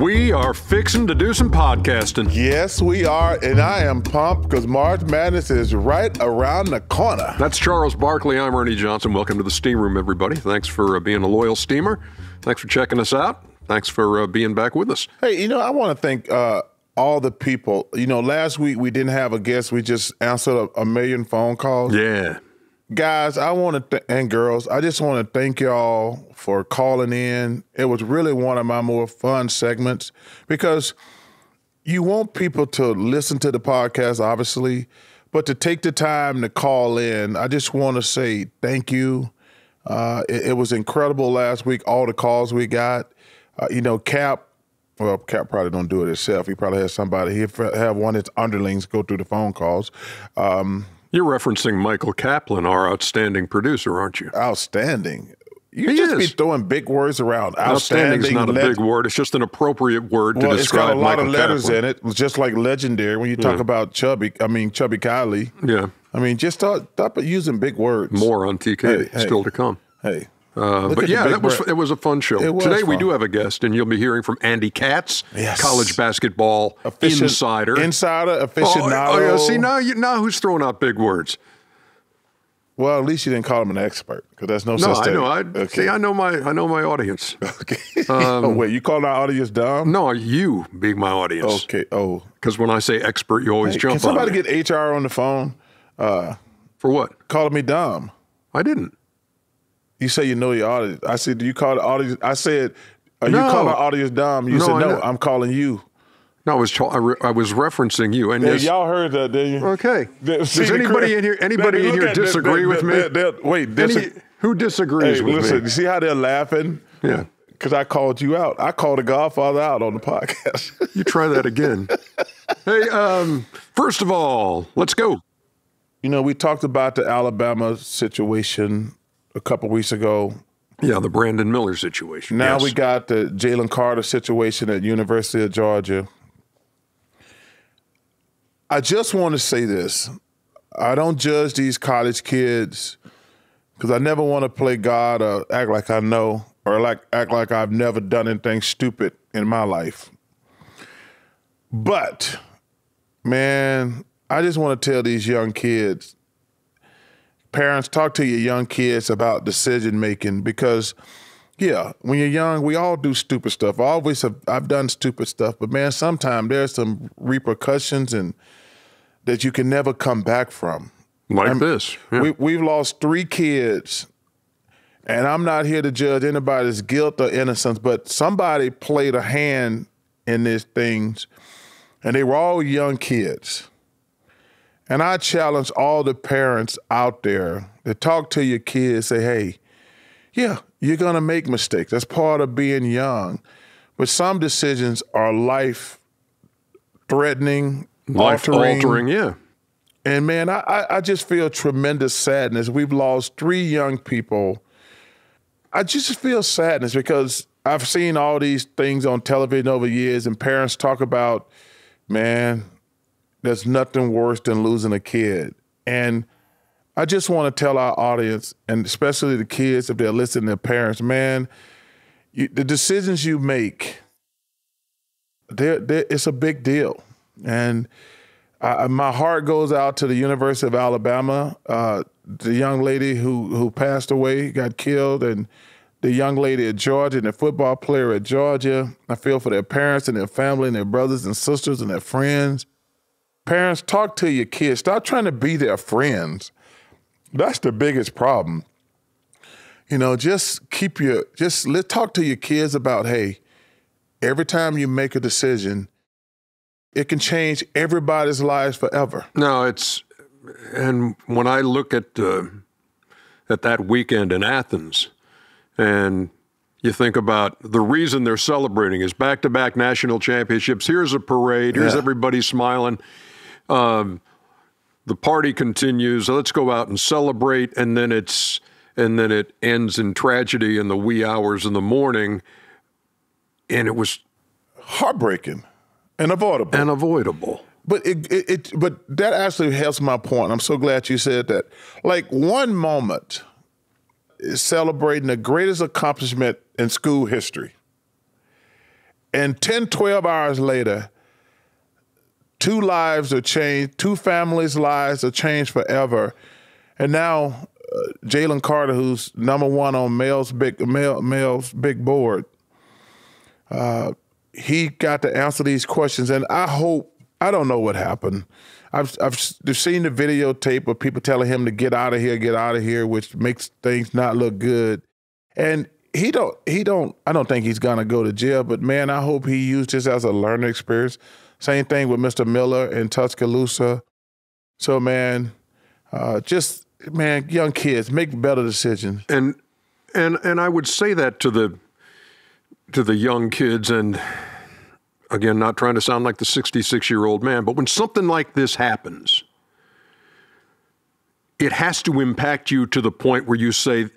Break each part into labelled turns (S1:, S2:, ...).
S1: We are fixing to do some podcasting.
S2: Yes, we are, and I am pumped because March Madness is right around the corner.
S1: That's Charles Barkley. I'm Ernie Johnson. Welcome to the Steam Room, everybody. Thanks for being a loyal steamer. Thanks for checking us out. Thanks for being back with us.
S2: Hey, I want to thank all the people. Last week we didn't have a guest. We just answered a million phone calls.
S1: Yeah.
S2: Guys, and girls, I just want to thank y'all for calling in. It was really one of my more fun segments because you want people to listen to the podcast, obviously, but to take the time to call in, I just want to say thank you. It was incredible last week, all the calls we got. Cap probably don't do it himself. He probably has somebody. He'd have one of his underlings go through the phone calls.
S1: You're referencing Michael Kaplan, our outstanding producer, aren't you?
S2: Outstanding. You just be throwing big words around.
S1: Outstanding is not a big word. It's just an appropriate word to describe Michael Kaplan.
S2: It's got a lot of letters in it. It's just like legendary when you talk about Chubby Kylie.
S1: Yeah.
S2: Just stop using big words.
S1: More on TK still to come.
S2: Hey.
S1: But yeah, it was a fun show. Today
S2: fun.
S1: We do have a guest, and you'll be hearing from Andy Katz, college basketball insider.
S2: Insider, aficionado.
S1: Oh, yeah. See, now who's throwing out big words?
S2: Well, at least you didn't call him an expert, because that's no such thing.
S1: No, I know. See, I know my audience.
S2: Okay. Wait, you call our audience dumb?
S1: No, you being my audience.
S2: Okay. Oh.
S1: Because when I say expert, you always jump on me.
S2: Can somebody get HR on the phone?
S1: For what?
S2: Calling me dumb.
S1: I didn't.
S2: You say you know your audience. I said, do you call the audience? I said, are you calling the audience dumb? You said, no, I'm calling you.
S1: No, I was referencing you. And
S2: y'all heard that, didn't you?
S1: Okay. Does anybody in here disagree with me? Who disagrees with me?
S2: Listen, you see how they're laughing?
S1: Yeah.
S2: Because I called you out. I called the Godfather out on the podcast.
S1: You try that again. Hey, first of all, let's go.
S2: We talked about the Alabama situation a couple weeks ago.
S1: Yeah, the Brandon Miller situation.
S2: Now we got the Jalen Carter situation at University of Georgia. I just want to say this. I don't judge these college kids because I never want to play God or act like I know or act like I've never done anything stupid in my life. But, man, I just want to tell these young kids, parents, talk to your young kids about decision-making because, when you're young, we all do stupid stuff. I've done stupid stuff, but, man, sometimes there's some repercussions and that you can never come back from.
S1: Like this. Yeah.
S2: We've lost 3 kids, and I'm not here to judge anybody's guilt or innocence, but somebody played a hand in these things, and they were all young kids. And I challenge all the parents out there to talk to your kids, say, hey, you're going to make mistakes. That's part of being young. But some decisions are life-threatening,
S1: life-altering, yeah.
S2: And, man, I just feel tremendous sadness. We've lost 3 young people. I just feel sadness because I've seen all these things on television over years, and parents talk about, man, there's nothing worse than losing a kid. And I just want to tell our audience, and especially the kids, if they're listening to their parents, man, the decisions you make, it's a big deal. And my heart goes out to the University of Alabama, the young lady who passed away, got killed, and the young lady at Georgia and the football player at Georgia. I feel for their parents and their family and their brothers and sisters and their friends. Parents, talk to your kids. Stop trying to be their friends. That's the biggest problem. Let's talk to your kids about, hey, every time you make a decision, it can change everybody's lives forever.
S1: No, and when I look at that weekend in Athens, and you think about the reason they're celebrating is back-to-back national championships. Here's a parade. Here's everybody smiling. The party continues. Let's go out and celebrate, and then it ends in tragedy in the wee hours in the morning, and it was
S2: heartbreaking and avoidable. But but that actually helps my point. I'm so glad you said that. Like, one moment is celebrating the greatest accomplishment in school history. And 10, 12 hours later, 2 lives are changed, 2 families' lives are changed forever. And now Jalen Carter, who's #1 on Male's big board, he got to answer these questions. And I don't know what happened. I've seen the videotape of people telling him to get out of here, which makes things not look good. And I don't think he's gonna go to jail, but man, I hope he used this as a learning experience. Same thing with Mr. Miller in Tuscaloosa. So man, young kids, make better decisions.
S1: And I would say that to the young kids, and again, not trying to sound like the 66-year-old man, but when something like this happens, it has to impact you to the point where you say,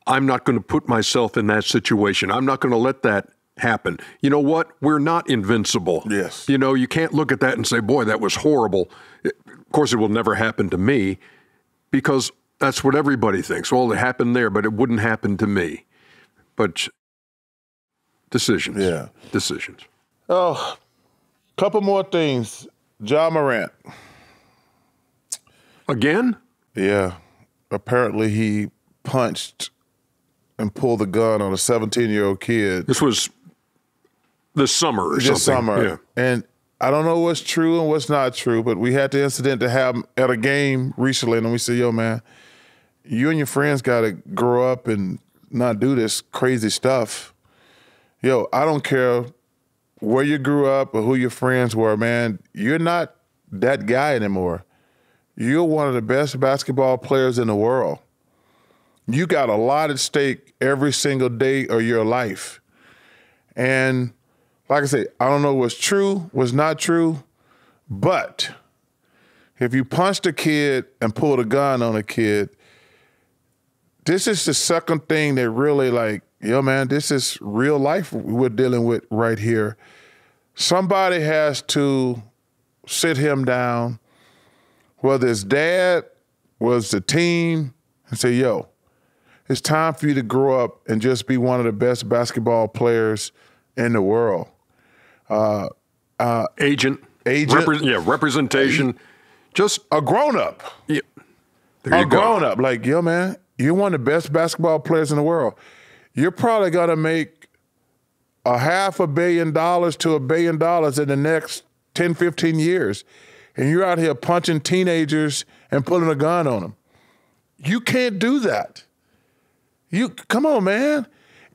S1: I'm not going to put myself in that situation. I'm not going to let that happen. You know what? We're not invincible.
S2: Yes.
S1: You know, you can't look at that and say, boy, that was horrible. Of course, it will never happen to me, because that's what everybody thinks. Well, it happened there, but it wouldn't happen to me. But decisions.
S2: Yeah.
S1: Decisions.
S2: Oh, couple more things. Ja Morant.
S1: Again?
S2: Yeah. Apparently he punched and pulled the gun on a 17-year-old kid.
S1: This was this summer or something.
S2: This summer.
S1: Yeah.
S2: And I don't know what's true and what's not true, but we had the incident to have at a game recently, and we said, yo, man, you and your friends got to grow up and not do this crazy stuff. Yo, I don't care where you grew up or who your friends were, man. You're not that guy anymore. You're one of the best basketball players in the world. You got a lot at stake every single day of your life. And like I say, I don't know what's true, what's not true, but if you punched a kid and pulled a gun on a kid, this is the second thing that really like, yo, man, this is real life we're dealing with right here. Somebody has to sit him down, whether it's dad, whether it's the team, and say, yo, it's time for you to grow up and just be one of the best basketball players in the world.
S1: Agent. Representation. Just
S2: a grown-up.
S1: Yeah. There you
S2: a
S1: go.
S2: grown-up. Like, yo, man, you're one of the best basketball players in the world. You're probably going to make $500 million to $1 billion in the next 10, 15 years. And you're out here punching teenagers and pulling a gun on them. You can't do that. Come on, man.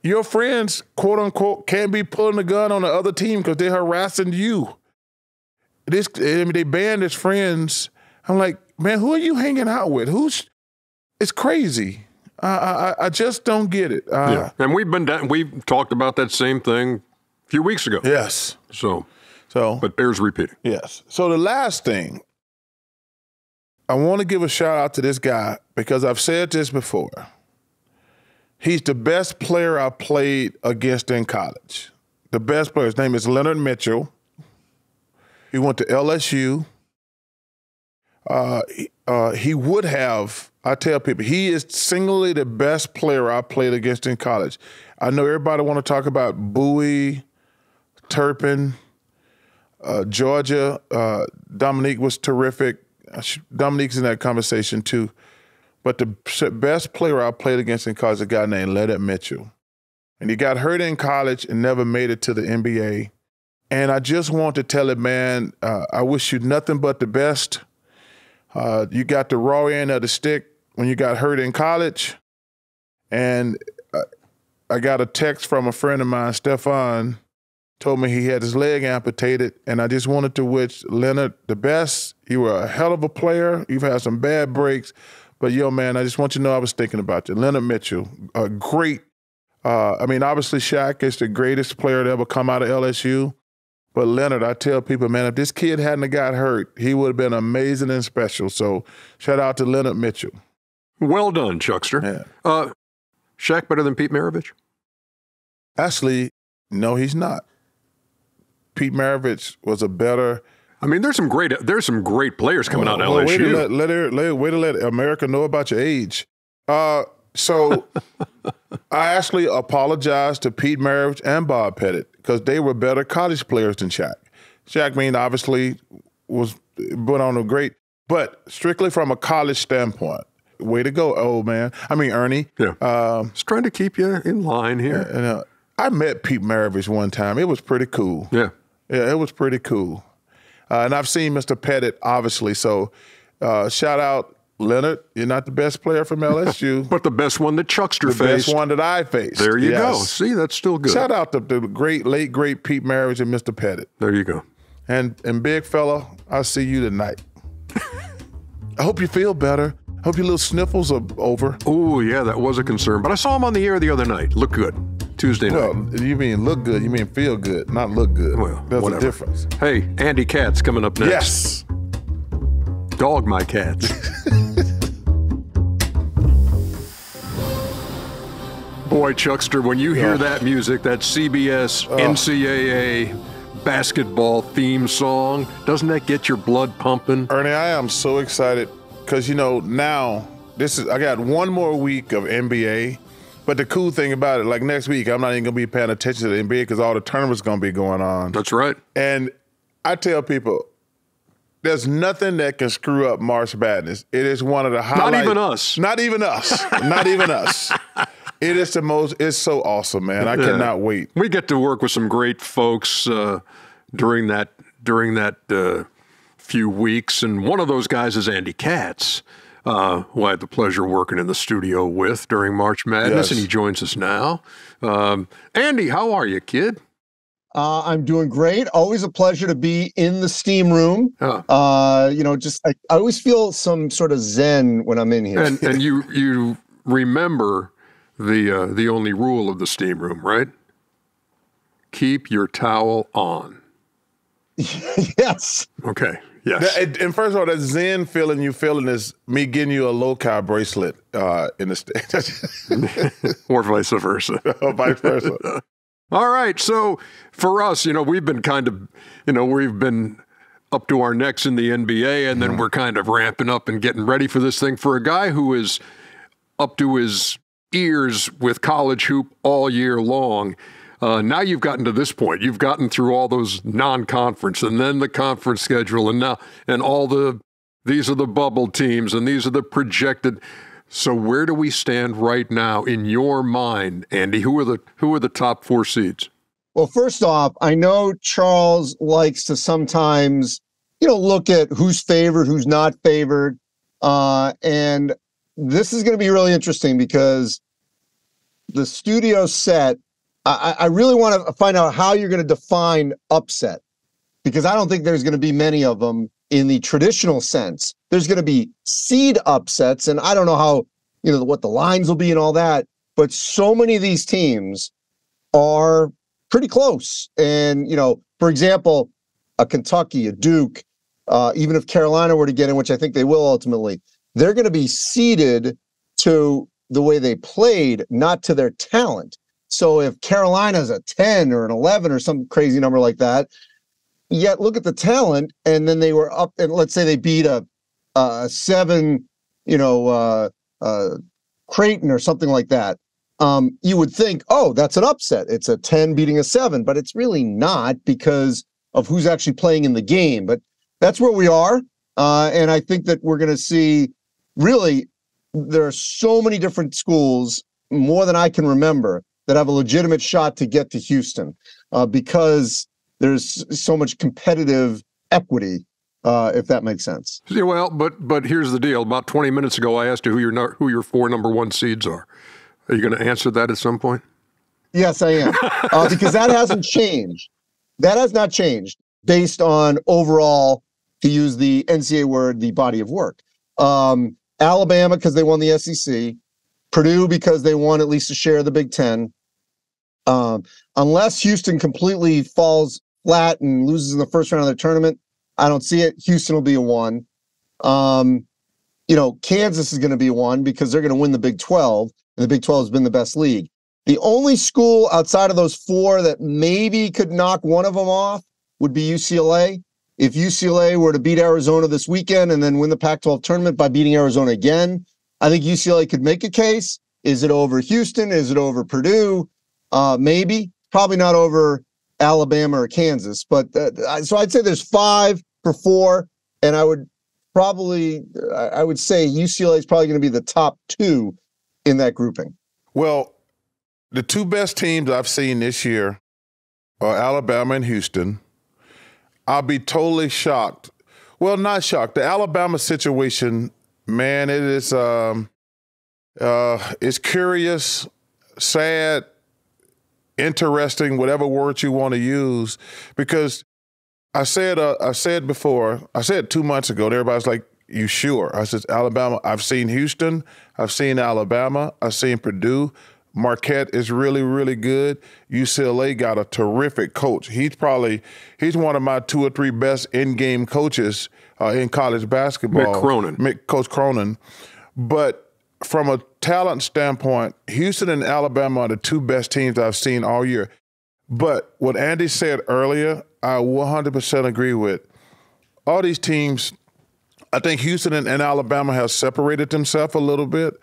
S2: Your friends, quote unquote, can't be pulling a gun on the other team because they're harassing you. They banned his friends. I'm like, man, who are you hanging out with? It's crazy. I just don't get it.
S1: Yeah. And we've talked about that same thing a few weeks ago.
S2: Yes.
S1: But bears repeating.
S2: Yes. So the last thing, I want to give a shout out to this guy because I've said this before. He's the best player I played against in college. The best player. His name is Leonard Mitchell. He went to LSU. He would have, I tell people, he is singularly the best player I played against in college. I know everybody want to talk about Bowie, Turpin, Georgia. Dominique was terrific. Dominique's in that conversation too. But the best player I played against in college is a guy named Leonard Mitchell. And he got hurt in college and never made it to the NBA. And I just want to tell him, man, I wish you nothing but the best. You got the raw end of the stick when you got hurt in college. And I got a text from a friend of mine, Stefan, told me he had his leg amputated. And I just wanted to wish Leonard the best. You were a hell of a player. You've had some bad breaks. But, yo, man, I just want you to know I was thinking about you. Leonard Mitchell, a great, obviously Shaq is the greatest player to ever come out of LSU. But Leonard, I tell people, man, if this kid hadn't got hurt, he would have been amazing and special. So shout out to Leonard Mitchell.
S1: Well done, Chuckster.
S2: Yeah.
S1: Shaq better than Pete Maravich?
S2: Actually, no, he's not. Pete Maravich was a better...
S1: there's some great players coming out of LSU.
S2: Way to let America know about your age. So I actually apologized to Pete Maravich and Bob Pettit because they were better college players than Shaq. Shaq, obviously went on a great, but strictly from a college standpoint, way to go, old man. Ernie.
S1: Yeah. Just trying to keep you in line here.
S2: I met Pete Maravich one time. It was pretty cool.
S1: Yeah.
S2: Yeah, it was pretty cool. And I've seen Mr. Pettit, obviously. So shout out, Leonard. You're not the best player from LSU.
S1: But the best one that Chuckster faced.
S2: The best one that I faced.
S1: There you go. See, that's still good.
S2: Shout out to the late, great Pete Maravich and Mr. Pettit.
S1: There you go.
S2: And big fella, I'll see you tonight. I hope you feel better. I hope your little sniffles are over.
S1: Oh, yeah, that was a concern. But I saw him on the air the other night. Look good. Tuesday night.
S2: Well, you mean look good. You mean feel good, not look good.
S1: Well,
S2: there's
S1: whatever.
S2: a difference.
S1: Hey, Andy Katz coming up next.
S2: Yes.
S1: Dog my cats. Boy, Chuckster, when you hear that music, that CBS NCAA basketball theme song, doesn't that get your blood pumping?
S2: Ernie, I am so excited because, now I got one more week of NBA. But the cool thing about it, like next week, I'm not even going to be paying attention to the NBA because all the tournaments going to be going on.
S1: That's right.
S2: And I tell people, there's nothing that can screw up March Madness. It is one of the highlights.
S1: Not even us.
S2: Not even us. Not even us. It is it's so awesome, man. I cannot wait.
S1: We get to work with some great folks during that few weeks. And one of those guys is Andy Katz, who I had the pleasure of working in the studio with during March Madness, and he joins us now. Andy, how are you, kid?
S3: I'm doing great. Always a pleasure to be in the steam room. I always feel some sort of zen when I'm in here.
S1: And you remember the only rule of the steam room, right? Keep your towel on.
S3: Yes.
S1: Okay. Yes.
S2: And first of all, that zen feeling you feeling is me getting you a low-carb bracelet in the state.
S1: Or vice versa.
S2: Or vice versa.
S1: All right. So for us, we've been we've been up to our necks in the NBA, and then we're kind of ramping up and getting ready for this thing. For a guy who is up to his ears with college hoop all year long, now you've gotten to this point. You've gotten through all those non-conference and then the conference schedule, and these are the bubble teams and these are the projected. So where do we stand right now in your mind, Andy? Who are the top 4 seeds?
S3: Well, first off, I know Charles likes to sometimes, look at who's favored, who's not favored. And this is going to be really interesting because the studio set, I really want to find out how you're going to define upset, because I don't think there's going to be many of them in the traditional sense. There's going to be seed upsets, and I don't know how, what the lines will be and all that, but so many of these teams are pretty close. And, for example, a Kentucky, a Duke, even if Carolina were to get in, which I think they will ultimately, they're going to be seeded to the way they played, not to their talent. So if Carolina's a 10 or an 11 or some crazy number like that, yet look at the talent, and then they were up, and let's say they beat a 7, Creighton or something like that. You would think, oh, that's an upset. It's a 10 beating a 7, but it's really not because of who's actually playing in the game. But that's where we are. And I think that we're going to see, really, there are so many different schools, more than I can remember, that have a legitimate shot to get to Houston because there's so much competitive equity, if that makes sense.
S1: Yeah, well, but here's the deal. About 20 minutes ago, I asked you who your 4 number 1 seeds are. Are you going to answer that at some point?
S3: Yes, I am, because that hasn't changed. That has not changed based on overall, to use the NCAA word, the body of work. Alabama, because they won the SEC. Purdue, because they won at least a share of the Big Ten. Unless Houston completely falls flat and loses in the first round of the tournament, I don't see it. Houston will be a 1. Kansas is going to be a 1 because they're going to win the Big 12, and the Big 12 has been the best league. The only school outside of those 4 that maybe could knock one of them off would be UCLA. If UCLA were to beat Arizona this weekend and then win the Pac-12 tournament by beating Arizona again, I think UCLA could make a case. Is it over Houston? Is it over Purdue? Maybe. Probably not over Alabama or Kansas. But so I'd say there's 5 for 4, and I would say UCLA is probably going to be the top 2 in that grouping.
S2: Well, the 2 best teams I've seen this year are Alabama and Houston. I'll be totally shocked. Well, not shocked. The Alabama situation, man, it is it's curious, sad, interesting, whatever words you want to use, because I said 2 months ago, and everybody's like, you sure? I said, Alabama. I've seen Houston. I've seen Alabama. I've seen Purdue. Marquette is really, really good. UCLA got a terrific coach. He's one of my 2 or 3 best in-game coaches in college basketball. Coach Cronin. But from a talent standpoint, Houston and Alabama are the 2 best teams I've seen all year. But what Andy said earlier, I 100% agree with. All these teams, I think Houston and Alabama have separated themselves a little bit,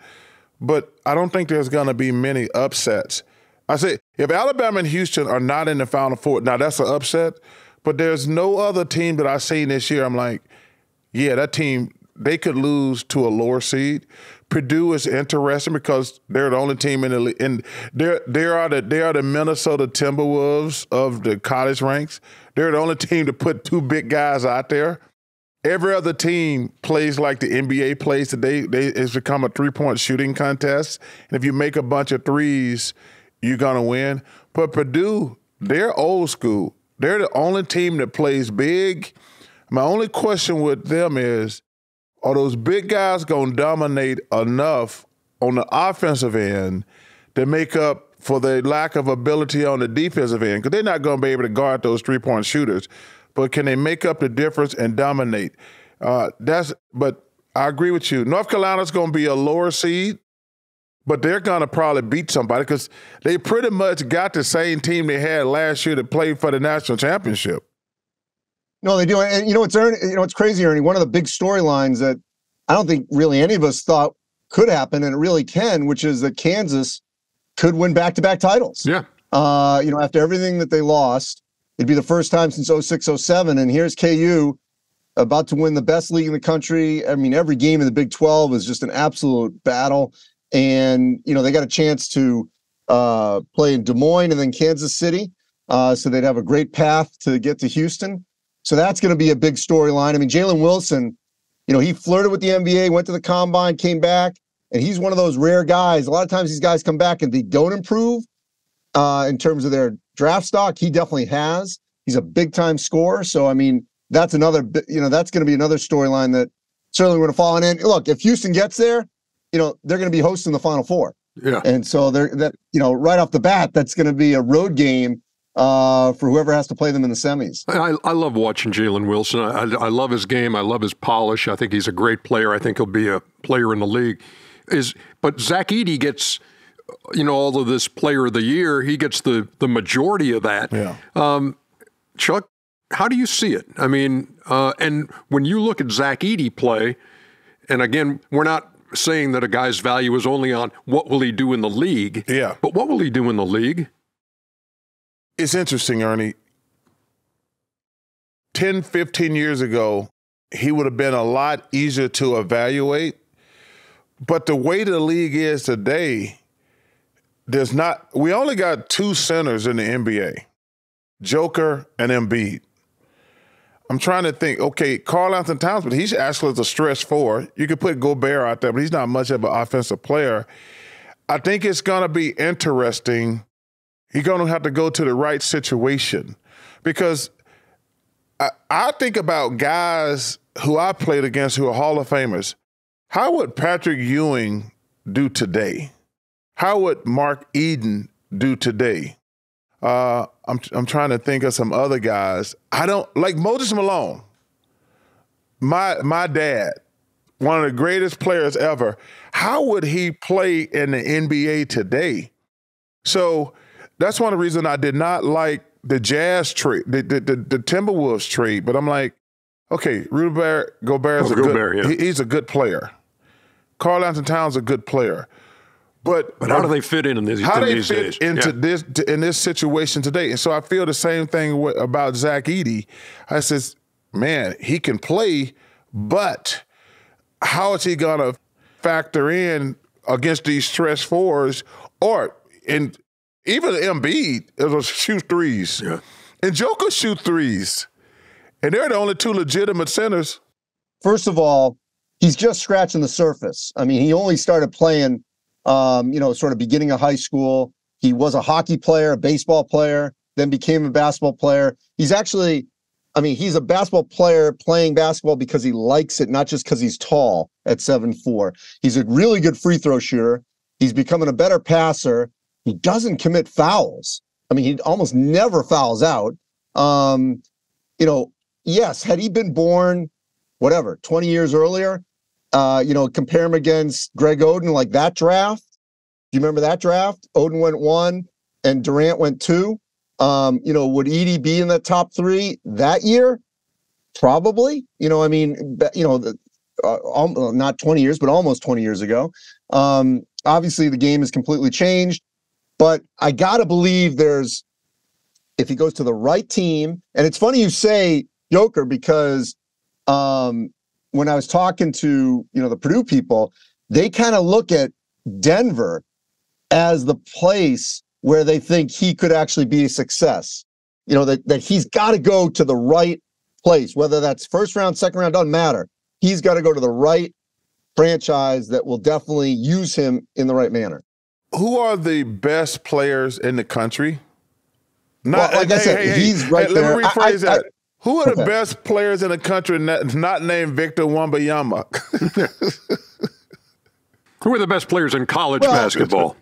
S2: but I don't think there's going to be many upsets. I say if Alabama and Houston are not in the Final Four, now that's an upset, but there's no other team that I've seen this year I'm like, yeah, that team, they could lose to a lower seed. Purdue is interesting because they're the only team in the league, and they are the Minnesota Timberwolves of the college ranks. They're the only team to put 2 big guys out there. Every other team plays like the NBA plays today. It's become a 3-point shooting contest, and if you make a bunch of threes, you're gonna win. But Purdue, they're old school. They're the only team that plays big. My only question with them is, are those big guys going to dominate enough on the offensive end to make up for the lack of ability on the defensive end? Because they're not going to be able to guard those 3-point shooters. But can they make up the difference and dominate? But I agree with you. North Carolina's going to be a lower seed, but they're going to probably beat somebody because they pretty much got the same team they had last year that played for the national championship.
S3: No, they do. And it's crazy, Ernie. One of the big storylines that I don't think really any of us thought could happen, and it really can, which is that Kansas could win back-to-back titles.
S1: Yeah.
S3: After everything that they lost, it'd be the first time since 06-07, and here's KU about to win the best league in the country. I mean, every game in the Big 12 is just an absolute battle, and they got a chance to play in Des Moines and then Kansas City, so they'd have a great path to get to Houston. So that's going to be a big storyline. I mean, Jalen Wilson, he flirted with the NBA, went to the combine, came back, and he's one of those rare guys. A lot of times these guys come back and they don't improve in terms of their draft stock. He definitely has. He's a big-time scorer. So, I mean, that's another, that's going to be another storyline that certainly we're going to follow. And look, if Houston gets there, they're going to be hosting the Final Four.
S1: Yeah.
S3: And so right off the bat, that's going to be a road game for whoever has to play them in the semis.
S1: I love watching Jalen Wilson. I love his game. I love his polish. I think he's a great player. I think he'll be a player in the league. But Zach Edey gets, all of this player of the year. He gets the majority of that.
S2: Yeah.
S1: Chuck, how do you see it? I mean, and when you look at Zach Edey play, and again, we're not saying that a guy's value is only on what will he do in the league.
S2: Yeah.
S1: But what will he do in the league?
S2: It's interesting, Ernie. 10, 15 years ago, he would have been a lot easier to evaluate. But the way the league is today, we only got 2 centers in the NBA, Joker and Embiid. I'm trying to think, okay, Karl-Anthony Towns, but he's actually a stretch 4. You could put Gobert out there, but he's not much of an offensive player. I think it's going to be interesting. You're going to have to go to the right situation because I think about guys who I played against who are Hall of Famers. How would Patrick Ewing do today? How would Mark Eden do today? I'm trying to think of some other guys. I don't like Moses Malone. My dad, one of the greatest players ever. How would he play in the NBA today? So that's one of the reasons I did not like the Jazz trade, the Timberwolves trade. But I'm like, okay, Gobert is he's a good player. Karl-Anthony Towns is a good player. But
S1: how do they fit in these days?
S2: In this situation today? And so I feel the same thing about Zach Edey. I says, man, he can play, but how is he gonna factor in against these stretch fours, even Embiid is shoot threes, and Joker shoot threes, and they're the only two legitimate centers.
S3: First of all, he's just scratching the surface. I mean, he only started playing, sort of beginning of high school. He was a hockey player, a baseball player, then became a basketball player. He's actually, he's a basketball player playing basketball because he likes it, not just because he's tall at 7'4". He's a really good free throw shooter. He's becoming a better passer. He doesn't commit fouls. He almost never fouls out. Yes, had he been born, 20 years earlier, compare him against Greg Oden, like that draft. Do you remember that draft? Oden went 1 and Durant went 2. Would Edey be in the top 3 that year? Probably. Not 20 years, but almost 20 years ago. Obviously, the game has completely changed. But I got to believe if he goes to the right team, and it's funny you say Joker because when I was talking to, the Purdue people, they kind of look at Denver as the place where they think he could actually be a success. That he's got to go to the right place, whether that's first round, second round, doesn't matter. He's got to go to the right franchise that will definitely use him in the right manner.
S2: Who are the best players in the country?
S3: He's right there.
S2: Let me rephrase that. Who are the best players in the country not named Victor Wembanyama?
S1: Who are the best players in college basketball?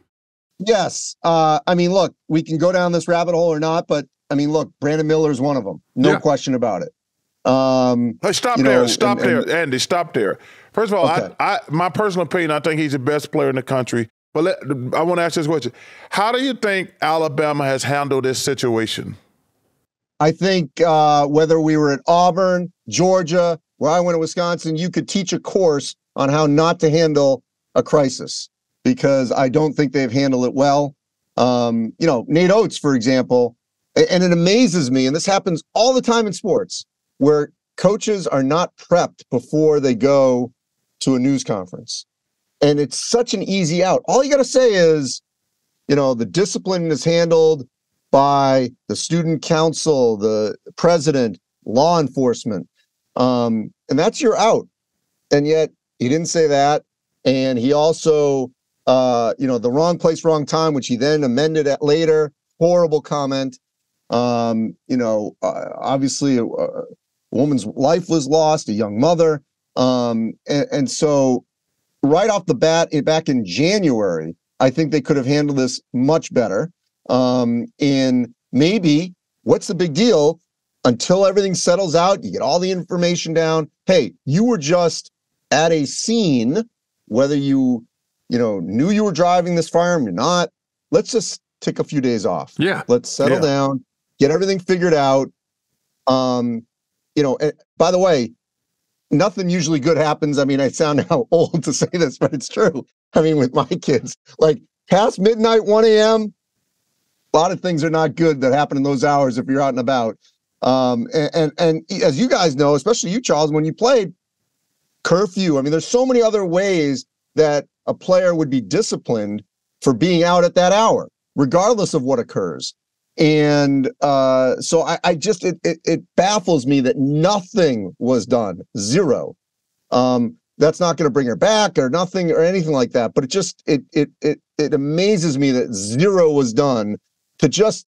S3: Yes. Look, we can go down this rabbit hole or not, but look, Brandon Miller is one of them. No question about it.
S2: Stop there, Andy. Stop there. First of all, my personal opinion, I think he's the best player in the country. But I want to ask this question. How do you think Alabama has handled this situation?
S3: I think whether we were at Auburn, Georgia, where I went to Wisconsin, you could teach a course on how not to handle a crisis because I don't think they've handled it well. Nate Oates, for example, and it amazes me, and this happens all the time in sports, where coaches are not prepped before they go to a news conference. And it's such an easy out. All you got to say is, the discipline is handled by the student council, the president, law enforcement. And that's your out. And yet he didn't say that. And he also, the wrong place, wrong time, which he then amended at later. Horrible comment. Obviously a woman's life was lost, a young mother. And so right off the bat, back in January, I think they could have handled this much better. And maybe, what's the big deal? Until everything settles out, you get all the information down. Hey, you were just at a scene, whether you knew you were driving this firearm, you're not. Let's just take a few days off.
S1: Yeah.
S3: Let's settle down, get everything figured out. And by the way, nothing usually good happens. I sound now old to say this, but it's true. With my kids, like past midnight, 1 a.m., a lot of things are not good that happen in those hours if you're out and about. And as you guys know, especially you, Charles, when you played, curfew. There's so many other ways that a player would be disciplined for being out at that hour, regardless of what occurs. And so it baffles me that nothing was done. Zero. That's not going to bring her back or nothing or anything like that. But it amazes me that zero was done to just,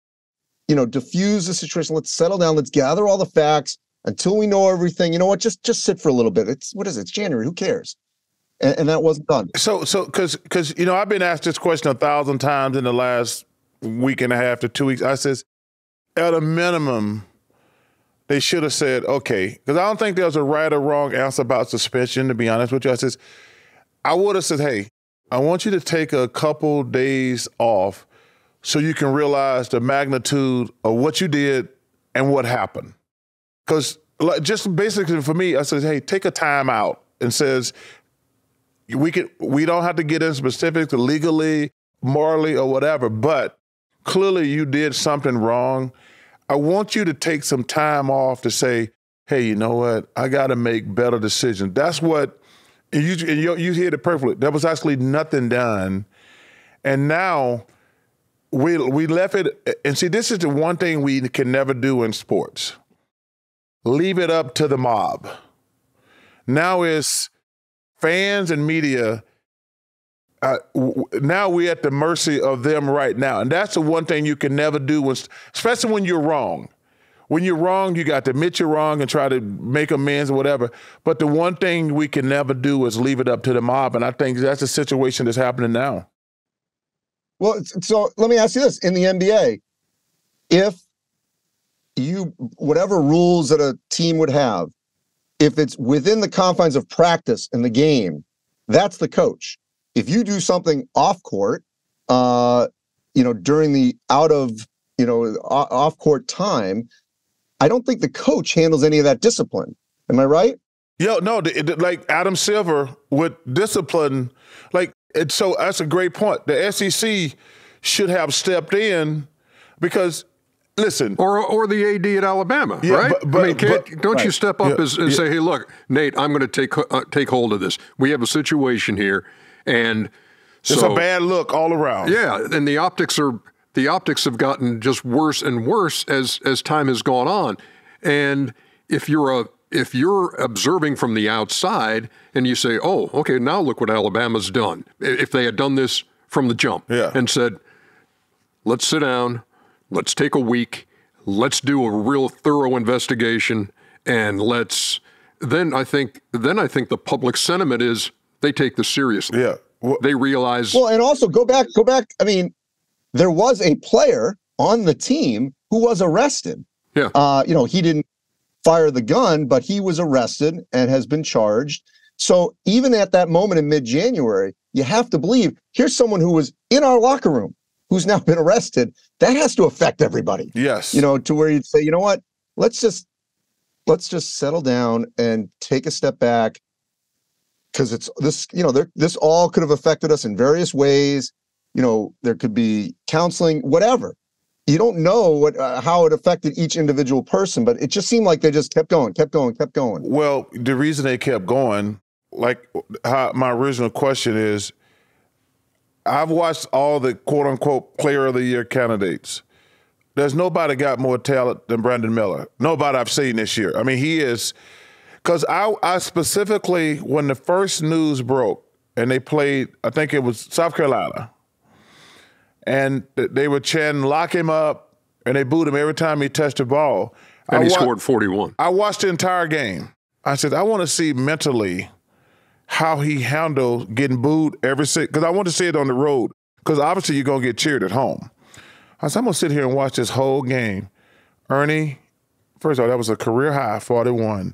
S3: diffuse the situation. Let's settle down. Let's gather all the facts until we know everything. You know what? Just sit for a little bit. It's January. Who cares? And that wasn't done.
S2: So, because I've been asked this question 1,000 times in the last week and a half to 2 weeks. I says, at a minimum, they should have said, okay, because I don't think there's a right or wrong answer about suspension, to be honest with you. I says, I would have said, hey, I want you to take a couple days off so you can realize the magnitude of what you did and what happened. Because just basically for me, I says, hey, take a time out and says, we don't have to get into specifics legally, morally, or whatever, but clearly you did something wrong. I want you to take some time off to say, hey, you know what? I got to make better decisions. That's what, and you hit it perfectly. There was actually nothing done. And now we left it, and see, this is the one thing we can never do in sports. Leave it up to the mob. Now it's fans and media. Now we're at the mercy of them right now. And that's the one thing you can never do, especially when you're wrong. When you're wrong, you got to admit you're wrong and try to make amends or whatever. But the one thing we can never do is leave it up to the mob. And I think that's the situation that's happening now.
S3: Well, so let me ask you this. In the NBA, if whatever rules that a team would have, if it's within the confines of practice in the game, that's the coach. If you do something off court, during the off court time, I don't think the coach handles any of that discipline. Am I right?
S2: Yeah, no, like Adam Silver with discipline, so that's a great point. The SEC should have stepped in because, listen.
S1: Or the AD at Alabama, yeah, right? Don't you step up and say, hey, look, Nate, I'm going to take hold of this. We have a situation here. And so,
S2: it's a bad look all around.
S1: Yeah, and the optics have gotten just worse and worse as time has gone on. And if you're observing from the outside and you say, oh, okay, now look what Alabama's done. If they had done this from the jump and said, let's sit down, let's take a week, let's do a real thorough investigation, and then I think the public sentiment is they take this seriously.
S2: Yeah.
S1: They realize.
S3: Well, and also go back. I mean, there was a player on the team who was arrested.
S1: Yeah.
S3: He didn't fire the gun, but he was arrested and has been charged. So even at that moment in mid-January, you have to believe here's someone who was in our locker room who's now been arrested. That has to affect everybody.
S2: Yes.
S3: To where you'd say, you know what? Let's just settle down and take a step back. Because it's this, this all could have affected us in various ways. There could be counseling, whatever. You don't know how it affected each individual person, but it just seemed like they just kept going.
S2: Well, the reason they kept going, like how my original question is, I've watched all the quote unquote player of the year candidates. There's nobody got more talent than Brandon Miller. Nobody I've seen this year. I mean, he is. Because I specifically, when the first news broke and they played, I think it was South Carolina, and they were chanting, lock him up, and they booed him every time he touched the ball.
S1: And he scored 41.
S2: I watched the entire game. I said, I want to see mentally how he handled getting booed because I want to see it on the road, because obviously you're going to get cheered at home. I said, I'm going to sit here and watch this whole game. Ernie, first of all, that was a career high, 41.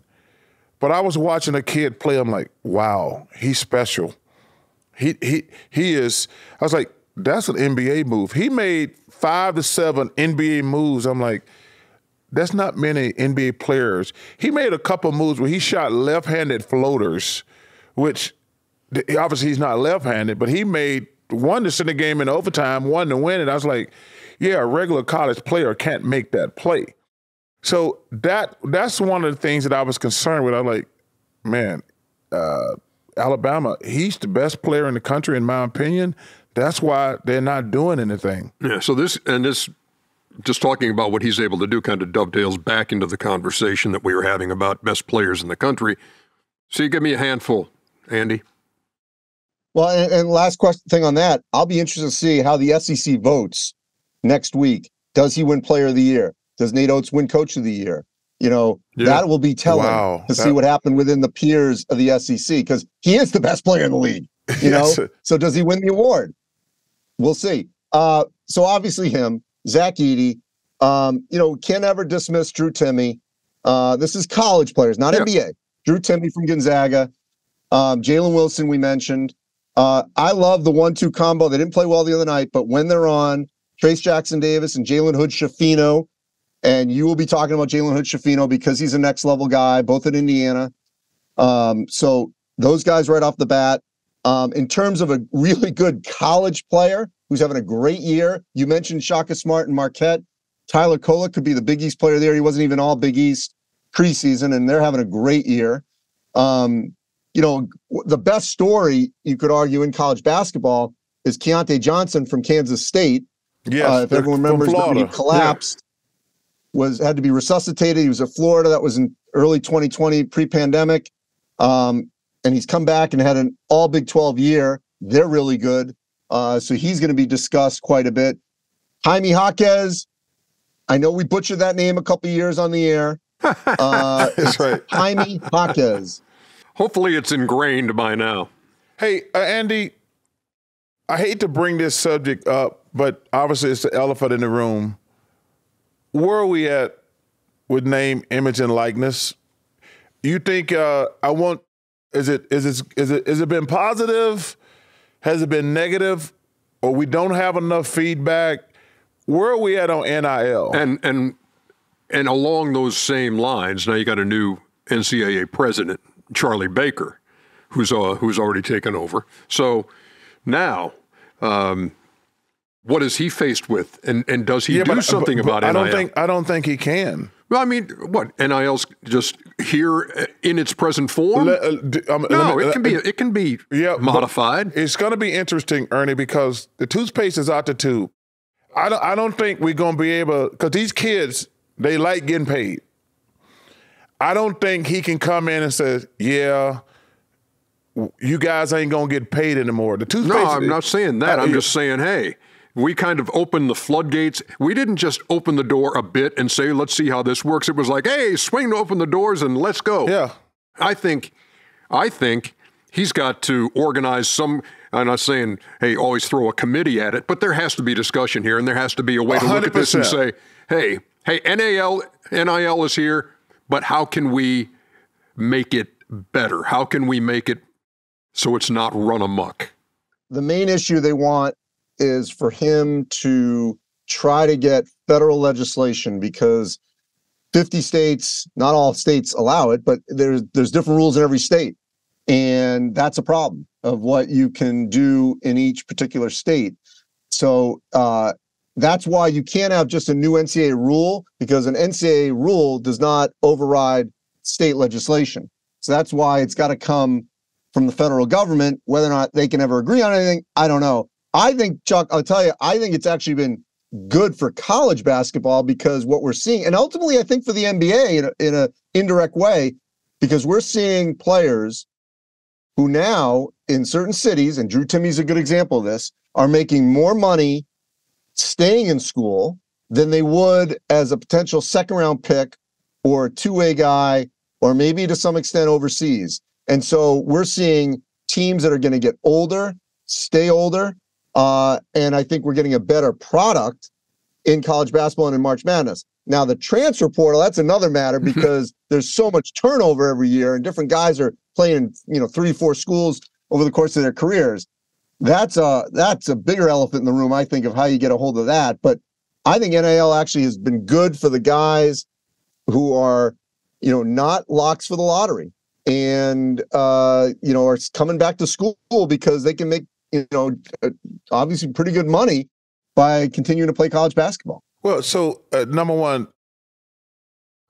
S2: But I was watching a kid play. I'm like, wow, he's special. He is. I was like, that's an NBA move. He made 5 to 7 NBA moves. I'm like, that's not many NBA players. He made a couple moves where he shot left-handed floaters, which obviously he's not left-handed, but he made one to send the game in overtime, one to win. And I was like, yeah, a regular college player can't make that play. So that's one of the things that I was concerned with. I'm like, man, Alabama, he's the best player in the country, in my opinion. That's why they're not doing anything.
S1: Yeah, so this just talking about what he's able to do kind of dovetails back into the conversation that we were having about best players in the country. So you give me a handful, Andy.
S3: Well, and last thing on that, I'll be interested to see how the SEC votes next week. Does he win Player of the Year? Does Nate Oates win Coach of the Year? That will be telling to see what happened within the peers of the SEC, because he is the best player in the league. So does he win the award? We'll see. So obviously him, Zach Edey. Can't ever dismiss Drew Timme. This is college players, not NBA. Drew Timme from Gonzaga. Jalen Wilson we mentioned. I love the 1-2 combo. They didn't play well the other night, but when they're on, Trace Jackson Davis and Jalen Hood-Schifino. And you will be talking about Jalen Hood-Schifino because he's a next level guy, both at Indiana. So those guys right off the bat. In terms of a really good college player who's having a great year, you mentioned Shaka Smart and Marquette. Tyler Kolek could be the Big East player there. He wasn't even all Big East preseason, and they're having a great year. The best story you could argue in college basketball is Keontae Johnson from Kansas State.
S2: Yes,
S3: if everyone remembers, he collapsed, had to be resuscitated. He was at Florida. That was in early 2020, pre-pandemic. And he's come back and had an all Big 12 year. They're really good. So he's going to be discussed quite a bit. Jaime Jaquez, I know we butchered that name a couple years on the air.
S2: That's right.
S3: Jaime Jaquez.
S1: Hopefully it's ingrained by now.
S2: Hey, Andy, I hate to bring this subject up, but obviously it's the elephant in the room. Where are we at with name, image, and likeness? You think is it been positive? Has it been negative? Or we don't have enough feedback? Where are we at on NIL?
S1: And along those same lines, now you got a new NCAA president, Charlie Baker, who's already taken over. So now, what is he faced with, and does he do something about NIL?
S2: I don't think he can.
S1: Well, I mean, what, NIL's just here in its present form? It can be modified.
S2: It's going to be interesting, Ernie, because the toothpaste is out the tube. I don't think we're going to be able, because these kids, they like getting paid. I don't think he can come in and say, yeah, you guys ain't going to get paid anymore. The toothpaste.
S1: No, I'm not saying that. I'm just saying, hey, we kind of opened the floodgates. We didn't just open the door a bit and say, let's see how this works. It was like, hey, swing open the doors and let's go.
S2: Yeah.
S1: I think he's got to organize some. I'm not saying, hey, always throw a committee at it, but there has to be discussion here, and there has to be a way to look at this and say, hey, NIL is here, but how can we make it better? How can we make it so it's not run amok?
S3: The main issue they want is for him to try to get federal legislation, because 50 states, not all states allow it, but there's different rules in every state. And that's a problem of what you can do in each particular state. So that's why you can't have just a new NCAA rule, because an NCAA rule does not override state legislation. So that's why it's got to come from the federal government. Whether or not they can ever agree on anything, I don't know. I think, Chuck, I'll tell you, I think it's actually been good for college basketball, because what we're seeing, and ultimately I think for the NBA in a indirect way, because we're seeing players who now in certain cities, and Drew Timmy's a good example of this, are making more money staying in school than they would as a potential second-round pick or a two-way guy, or maybe to some extent overseas. And so we're seeing teams that are going to get older, stay older, and I think we're getting a better product in college basketball and in March Madness. Now, the transfer portal, that's another matter, because there's so much turnover every year, and different guys are playing in 3-4 schools over the course of their careers. That's a bigger elephant in the room, I think, of how you get a hold of that. But I think NIL actually has been good for the guys who are, not locks for the lottery, and are coming back to school because they can make, obviously pretty good money by continuing to play college basketball.
S2: Well, so number one,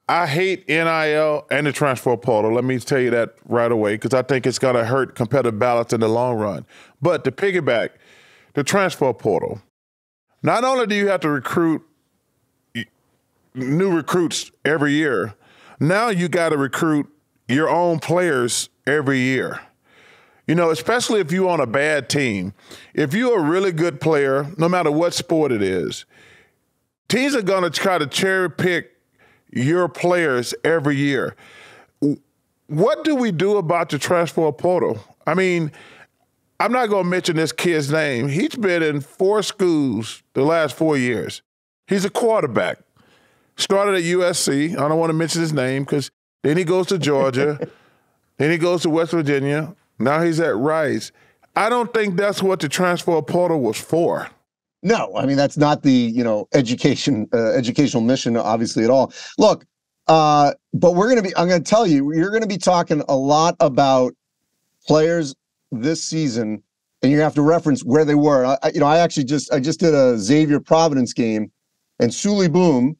S2: I hate NIL and the transfer portal. Let me tell you that right away, because I think it's going to hurt competitive balance in the long run. But to piggyback, the transfer portal, not only do you have to recruit new recruits every year, now you got to recruit your own players every year. Especially if you're on a bad team. If you're a really good player, no matter what sport it is, teams are going to try to cherry pick your players every year. What do we do about the transfer portal? I mean, I'm not going to mention this kid's name. He's been in 4 schools the last 4 years. He's a quarterback. Started at USC. I don't want to mention his name, because then he goes to Georgia. Then he goes to West Virginia. Now he's at Rice. I don't think that's what the transfer portal was for.
S3: No, I mean, that's not the, educational mission, obviously, at all. Look, but I'm going to tell you, you're going to be talking a lot about players this season, and you have to reference where they were. I just did a Xavier Providence game, and Sully Boom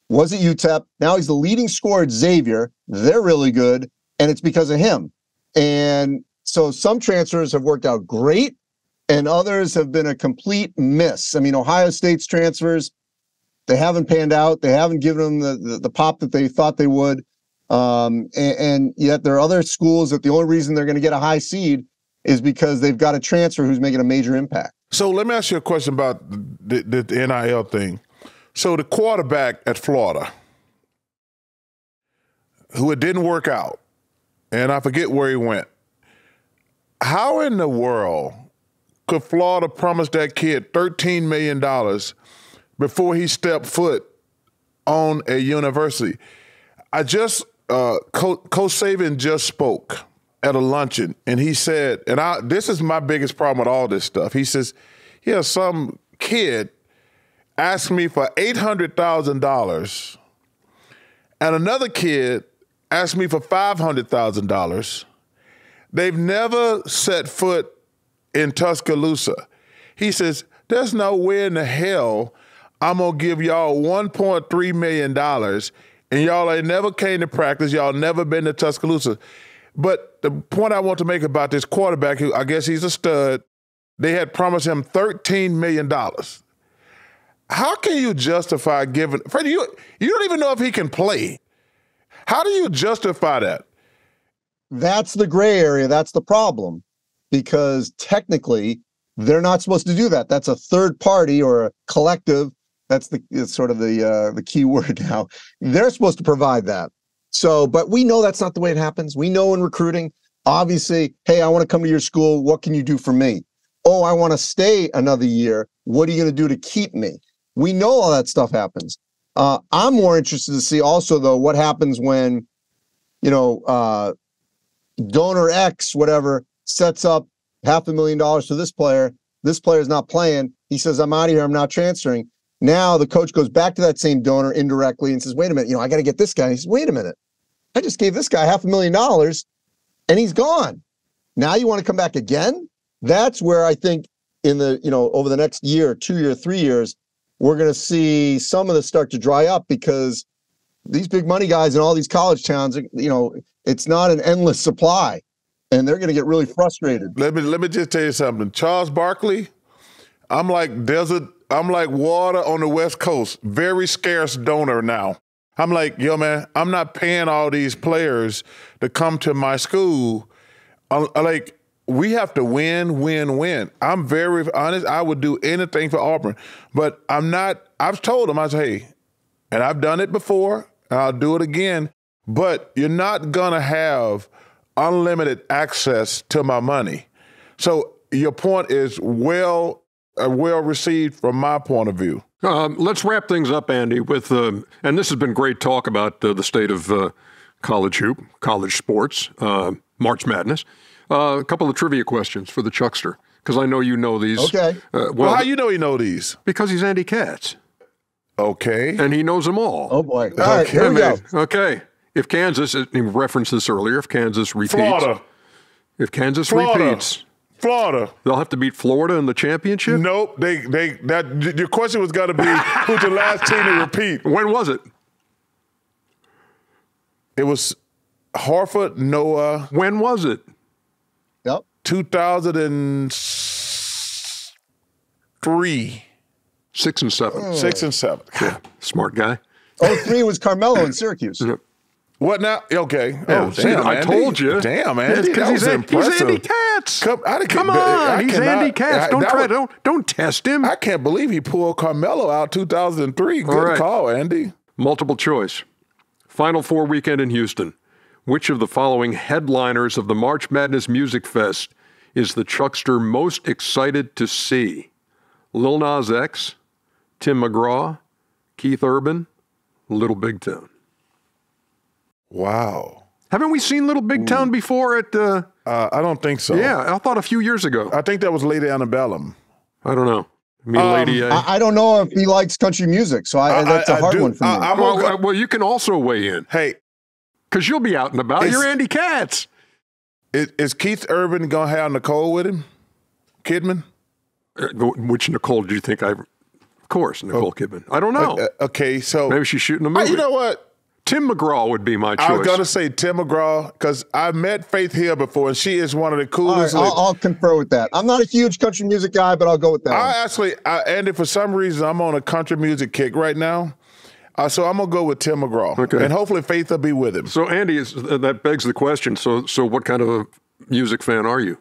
S3: was at UTEP. Now he's the leading scorer at Xavier. They're really good, and it's because of him. And so some transfers have worked out great, and others have been a complete miss. I mean, Ohio State's transfers, they haven't panned out. They haven't given them the pop that they thought they would. And yet there are other schools that the only reason they're going to get a high seed is because they've got a transfer who's making a major impact.
S2: So let me ask you a question about the NIL thing. So the quarterback at Florida, who it didn't work out, and I forget where he went, how in the world could Florida promise that kid $13 million before he stepped foot on a university? Coach Saban just spoke at a luncheon, and he said, this is my biggest problem with all this stuff. He says, yeah, some kid asked me for $800,000, and another kid asked me for $500,000. They've never set foot in Tuscaloosa. He says, there's no way in the hell I'm going to give y'all $1.3 million, and y'all ain't never came to practice. Y'all never been to Tuscaloosa. But the point I want to make about this quarterback, who I guess he's a stud, they had promised him $13 million. How can you justify giving – Freddie, you don't even know if he can play. How do you justify that?
S3: That's the gray area. That's the problem, because technically they're not supposed to do that. That's a third party or a collective. It's sort of the key word now. They're supposed to provide that. So, but we know that's not the way it happens. We know in recruiting, obviously, hey, I want to come to your school. What can you do for me? Oh, I want to stay another year. What are you going to do to keep me? We know all that stuff happens. I'm more interested to see also, though, what happens when, donor X, whatever, sets up $500,000 to this player. This player is not playing. He says, I'm out of here. I'm not transferring. Now the coach goes back to that same donor indirectly and says, wait a minute, I got to get this guy. He says, wait a minute. I just gave this guy $500,000 and he's gone. Now you want to come back again? That's where I think over the next year, 2 year, 3 years, we're going to see some of this start to dry up, because these big money guys in all these college towns, it's not an endless supply, and they're going to get really frustrated.
S2: Let me just tell you something. Charles Barkley, I'm like water on the West Coast. Very scarce donor now. I'm like, yo, man, I'm not paying all these players to come to my school. We have to win. I'm very honest. I would do anything for Auburn, but I'm not. I've told them, I say, hey, and I've done it before, and I'll do it again, but you're not going to have unlimited access to my money. So your point is well received from my point of view.
S1: Let's wrap things up, Andy, with, and this has been great talk about the state of college hoop, college sports, March Madness. A couple of trivia questions for the Chuckster, because I know you know these.
S3: Okay.
S2: Well, how you know you know these?
S1: Because he's Andy Katz.
S2: Okay.
S1: And he knows them all.
S3: Oh, boy. All right, here we go.
S1: Okay. If Kansas, he referenced this earlier, if Kansas repeats.
S2: Florida.
S1: If Kansas repeats.
S2: Florida.
S1: They'll have to beat Florida in the championship?
S2: Nope. Your question was got to be who's the last team to repeat.
S1: When was it?
S2: It was Hartford, Noah.
S1: When was it?
S3: Yep.
S2: 2003.
S1: 6 and 7.
S2: 6 and 7.
S1: Yeah. Smart guy.
S3: 03 was Carmelo in Syracuse.
S2: What now? Okay.
S1: Oh, damn, I told you.
S2: Damn, Andy.
S1: Because he's Andy Katz. Come on, he's Andy Katz. Don't test him.
S2: I can't believe he pulled Carmelo out 2003. Good call, Andy.
S1: Multiple choice. Final Four weekend in Houston. Which of the following headliners of the March Madness Music Fest is the Chuckster most excited to see? Lil Nas X, Tim McGraw, Keith Urban, Little Big Town.
S2: Wow.
S1: Haven't we seen Little Big Town before at...
S2: I don't think so.
S1: Yeah, I thought a few years ago.
S2: I think that was Lady Antebellum.
S1: I don't know. Lady A.
S3: I don't know if he likes country music, so that's a hard one for me.
S1: Well, you can also weigh in.
S2: Hey.
S1: Because you'll be out and about. You're Andy Katz.
S2: Is Keith Urban going to have Nicole with him? Kidman?
S1: Which Nicole do you think Of course, Nicole Kidman. I don't know.
S2: Okay, so.
S1: Maybe she's shooting a movie.
S2: You know what?
S1: Tim McGraw would be my choice.
S2: I was going to say Tim McGraw because I met Faith Hill before, and she is one of the coolest.
S3: All right, I'll confer with that. I'm not a huge country music guy, but I'll go with that.
S2: Andy, for some reason, I'm on a country music kick right now. So I'm going to go with Tim McGraw.
S1: Okay.
S2: And hopefully Faith will be with him.
S1: So, Andy, that begs the question. So what kind of a music fan are you?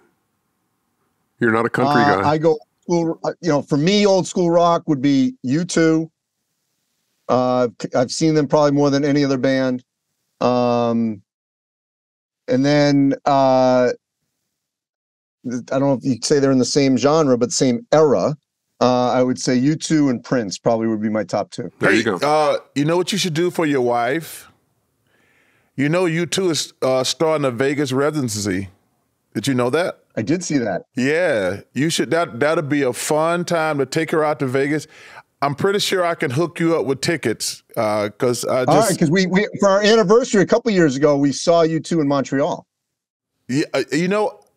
S1: You're not a country guy.
S3: I go, for me, old school rock would be U2. I've seen them probably more than any other band. And then I don't know if you'd say they're in the same genre, but same era. I would say U2 and Prince probably would be my top two.
S1: There you go.
S2: You know what you should do for your wife? You know U2 is starting a Vegas residency. Did you know that?
S3: I did see that.
S2: Yeah, you should. That'll be a fun time to take her out to Vegas. I'm pretty sure I can hook you up with tickets because
S3: because we for our anniversary a couple years ago we saw U2 in Montreal.
S2: Yeah,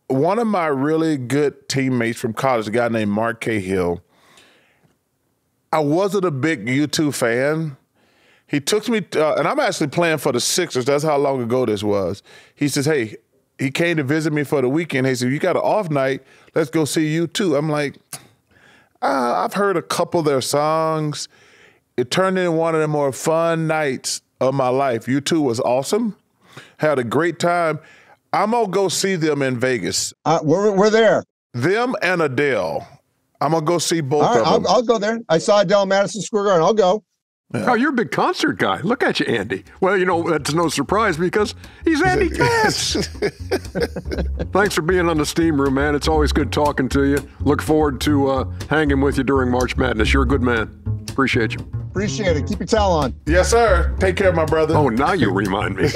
S2: one of my really good teammates from college, a guy named Mark Cahill. I wasn't a big U2 fan. He took me, and I'm actually playing for the Sixers. That's how long ago this was. He says, "Hey." He came to visit me for the weekend. He said, "You got an off night. Let's go see U2." I'm like, I've heard a couple of their songs. It turned into one of the more fun nights of my life. U2 was awesome. Had a great time. I'm going to go see them in Vegas.
S3: We're there.
S2: Them and Adele. I'm going to go see both of them.
S3: I'll go there. I saw Adele Madison Square Garden. I'll go.
S1: Yeah. Oh, you're a big concert guy. Look at you, Andy. Well, that's no surprise because he's Andy Katz. Thanks for being on the Steam Room, man. It's always good talking to you. Look forward to hanging with you during March Madness. You're a good man. Appreciate you.
S3: Appreciate it. Keep your towel on.
S2: Yes, sir. Take care, my brother.
S1: Oh, now you remind me.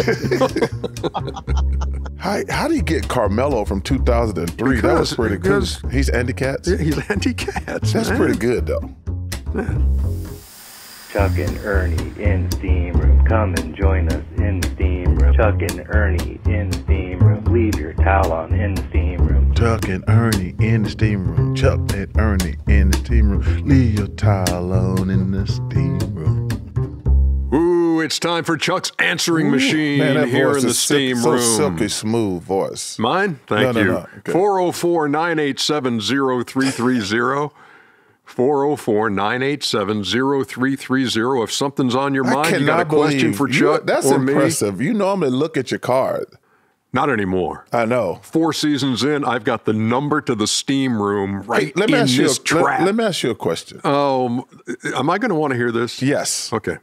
S2: How do you get Carmelo from 2003? That was pretty good. He's Andy Katz?
S1: Yeah, he's Andy Katz.
S2: That's pretty good, though.
S1: Yeah.
S4: Chuck and Ernie in the Steam Room. Come and join us in the Steam Room. Chuck and Ernie in the Steam Room. Leave your towel on in the Steam Room.
S2: Chuck and Ernie in the Steam Room. Chuck and Ernie in the Steam Room. Leave your towel on in the Steam Room.
S1: Ooh, it's time for Chuck's answering machine here in the Steam Room.
S2: So silky smooth voice.
S1: Mine? Thank you.
S2: No. Okay.
S1: 404-987-0330. 404-987-0330. If something's on your mind, you got a question for Chuck
S2: that's
S1: or
S2: impressive.
S1: me.
S2: You normally look at your card.
S1: Not anymore.
S2: I know.
S1: 4 seasons in, I've got the number to the Steam Room right in this trap.
S2: Let me ask you a question.
S1: Am I going to want to hear this?
S2: Yes.
S1: Okay.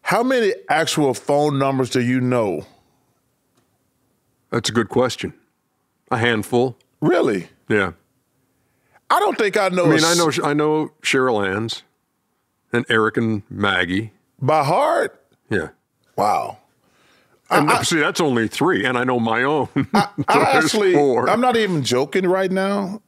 S2: How many actual phone numbers do you know?
S1: That's a good question. A handful.
S2: Really?
S1: Yeah.
S2: I don't think I know.
S1: I know Cheryl Ann's and Eric and Maggie.
S2: By heart?
S1: Yeah.
S2: Wow.
S1: And see, that's only 3, and I know my own.
S2: Actually,
S1: 4.
S2: I'm not even joking right now.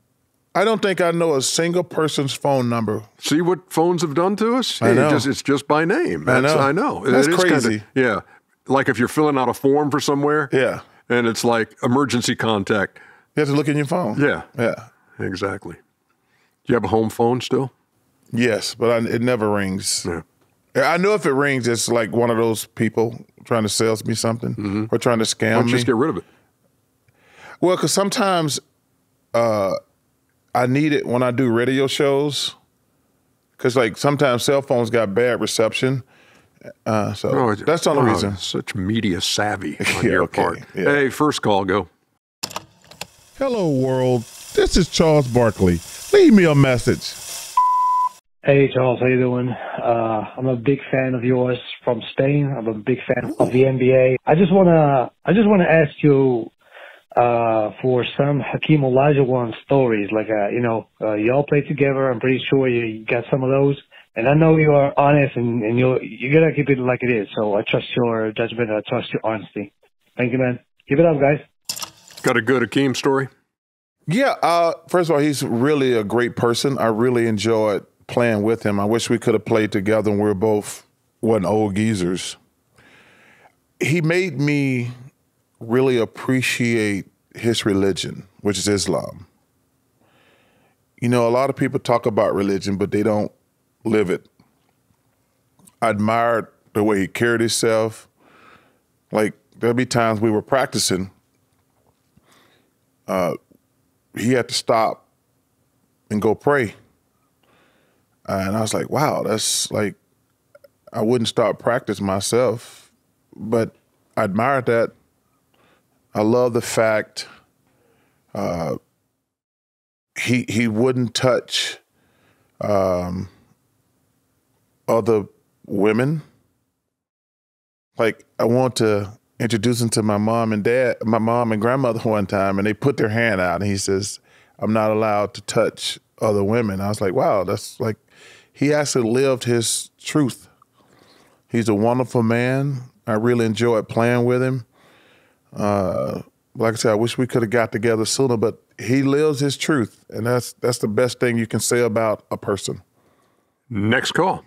S2: I don't think I know a single person's phone number.
S1: See what phones have done to us?
S2: I know.
S1: It's just by name.
S2: I
S1: know.
S2: That's crazy.
S1: Yeah. Like if you're filling out a form for somewhere.
S2: Yeah.
S1: And it's like emergency contact.
S2: You have to look in your phone.
S1: Yeah.
S2: Yeah.
S1: Exactly. Do you have a home phone still?
S2: Yes, but it never rings.
S1: Yeah.
S2: I know if it rings, it's like one of those people trying to sell me something or trying to scam me.
S1: Why don't you just get rid of it?
S2: Well, because sometimes I need it when I do radio shows. Because like sometimes cell phones got bad reception. That's the only reason.
S1: Such media savvy on your part. Yeah. Hey, first call, go.
S2: Hello, world. This is Charles Barkley. Leave me a message.
S5: Hey, Charles, how you doing? I'm a big fan of yours from Spain. I'm a big fan of the NBA. I just wanna ask you for some Hakeem Olajuwon stories. Like, y'all played together. I'm pretty sure you got some of those. And I know you are honest, and you gotta keep it like it is. So I trust your judgment. I trust your honesty. Thank you, man. Keep it up, guys.
S1: Got a good Hakeem story?
S2: Yeah. First of all, he's really a great person. I really enjoyed playing with him. I wish we could have played together and wasn't old geezers. He made me really appreciate his religion, which is Islam. You know, a lot of people talk about religion, but they don't live it. I admired the way he carried himself. Like, there'll be times we were practicing. He had to stop and go pray. And I was like, wow, that's like, I wouldn't start practice myself, but I admired that. I love the fact he wouldn't touch other women. Like, I want to introduce him to my mom and grandmother one time, and they put their hand out, and he says, I'm not allowed to touch other women. I was like, wow, that's like, he actually lived his truth. He's a wonderful man. I really enjoyed playing with him. Like I said, I wish we could have got together sooner, but he lives his truth, and that's the best thing you can say about a person.
S1: Next call.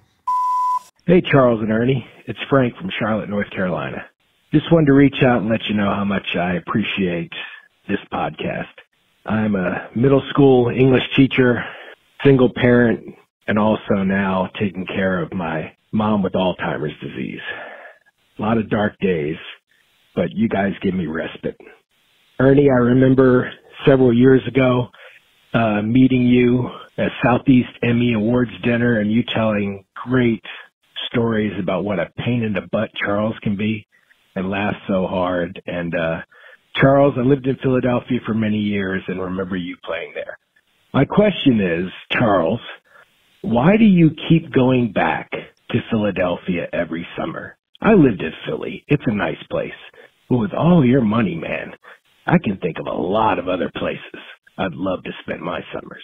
S6: Hey, Charles and Ernie. It's Frank from Charlotte, North Carolina. Just wanted to reach out and let you know how much I appreciate this podcast. I'm a middle school English teacher, single parent, and also now taking care of my mom with Alzheimer's disease. A lot of dark days, but you guys give me respite. Ernie, I remember several years ago meeting you at Southeast Emmy Awards dinner and you telling great stories about what a pain in the butt Charles can be and laugh so hard. And Charles, I lived in Philadelphia for many years and remember you playing there. My question is, Charles, why do you keep going back to Philadelphia every summer? I lived in Philly. It's a nice place. But with all your money, man, I can think of a lot of other places I'd love to spend my summers.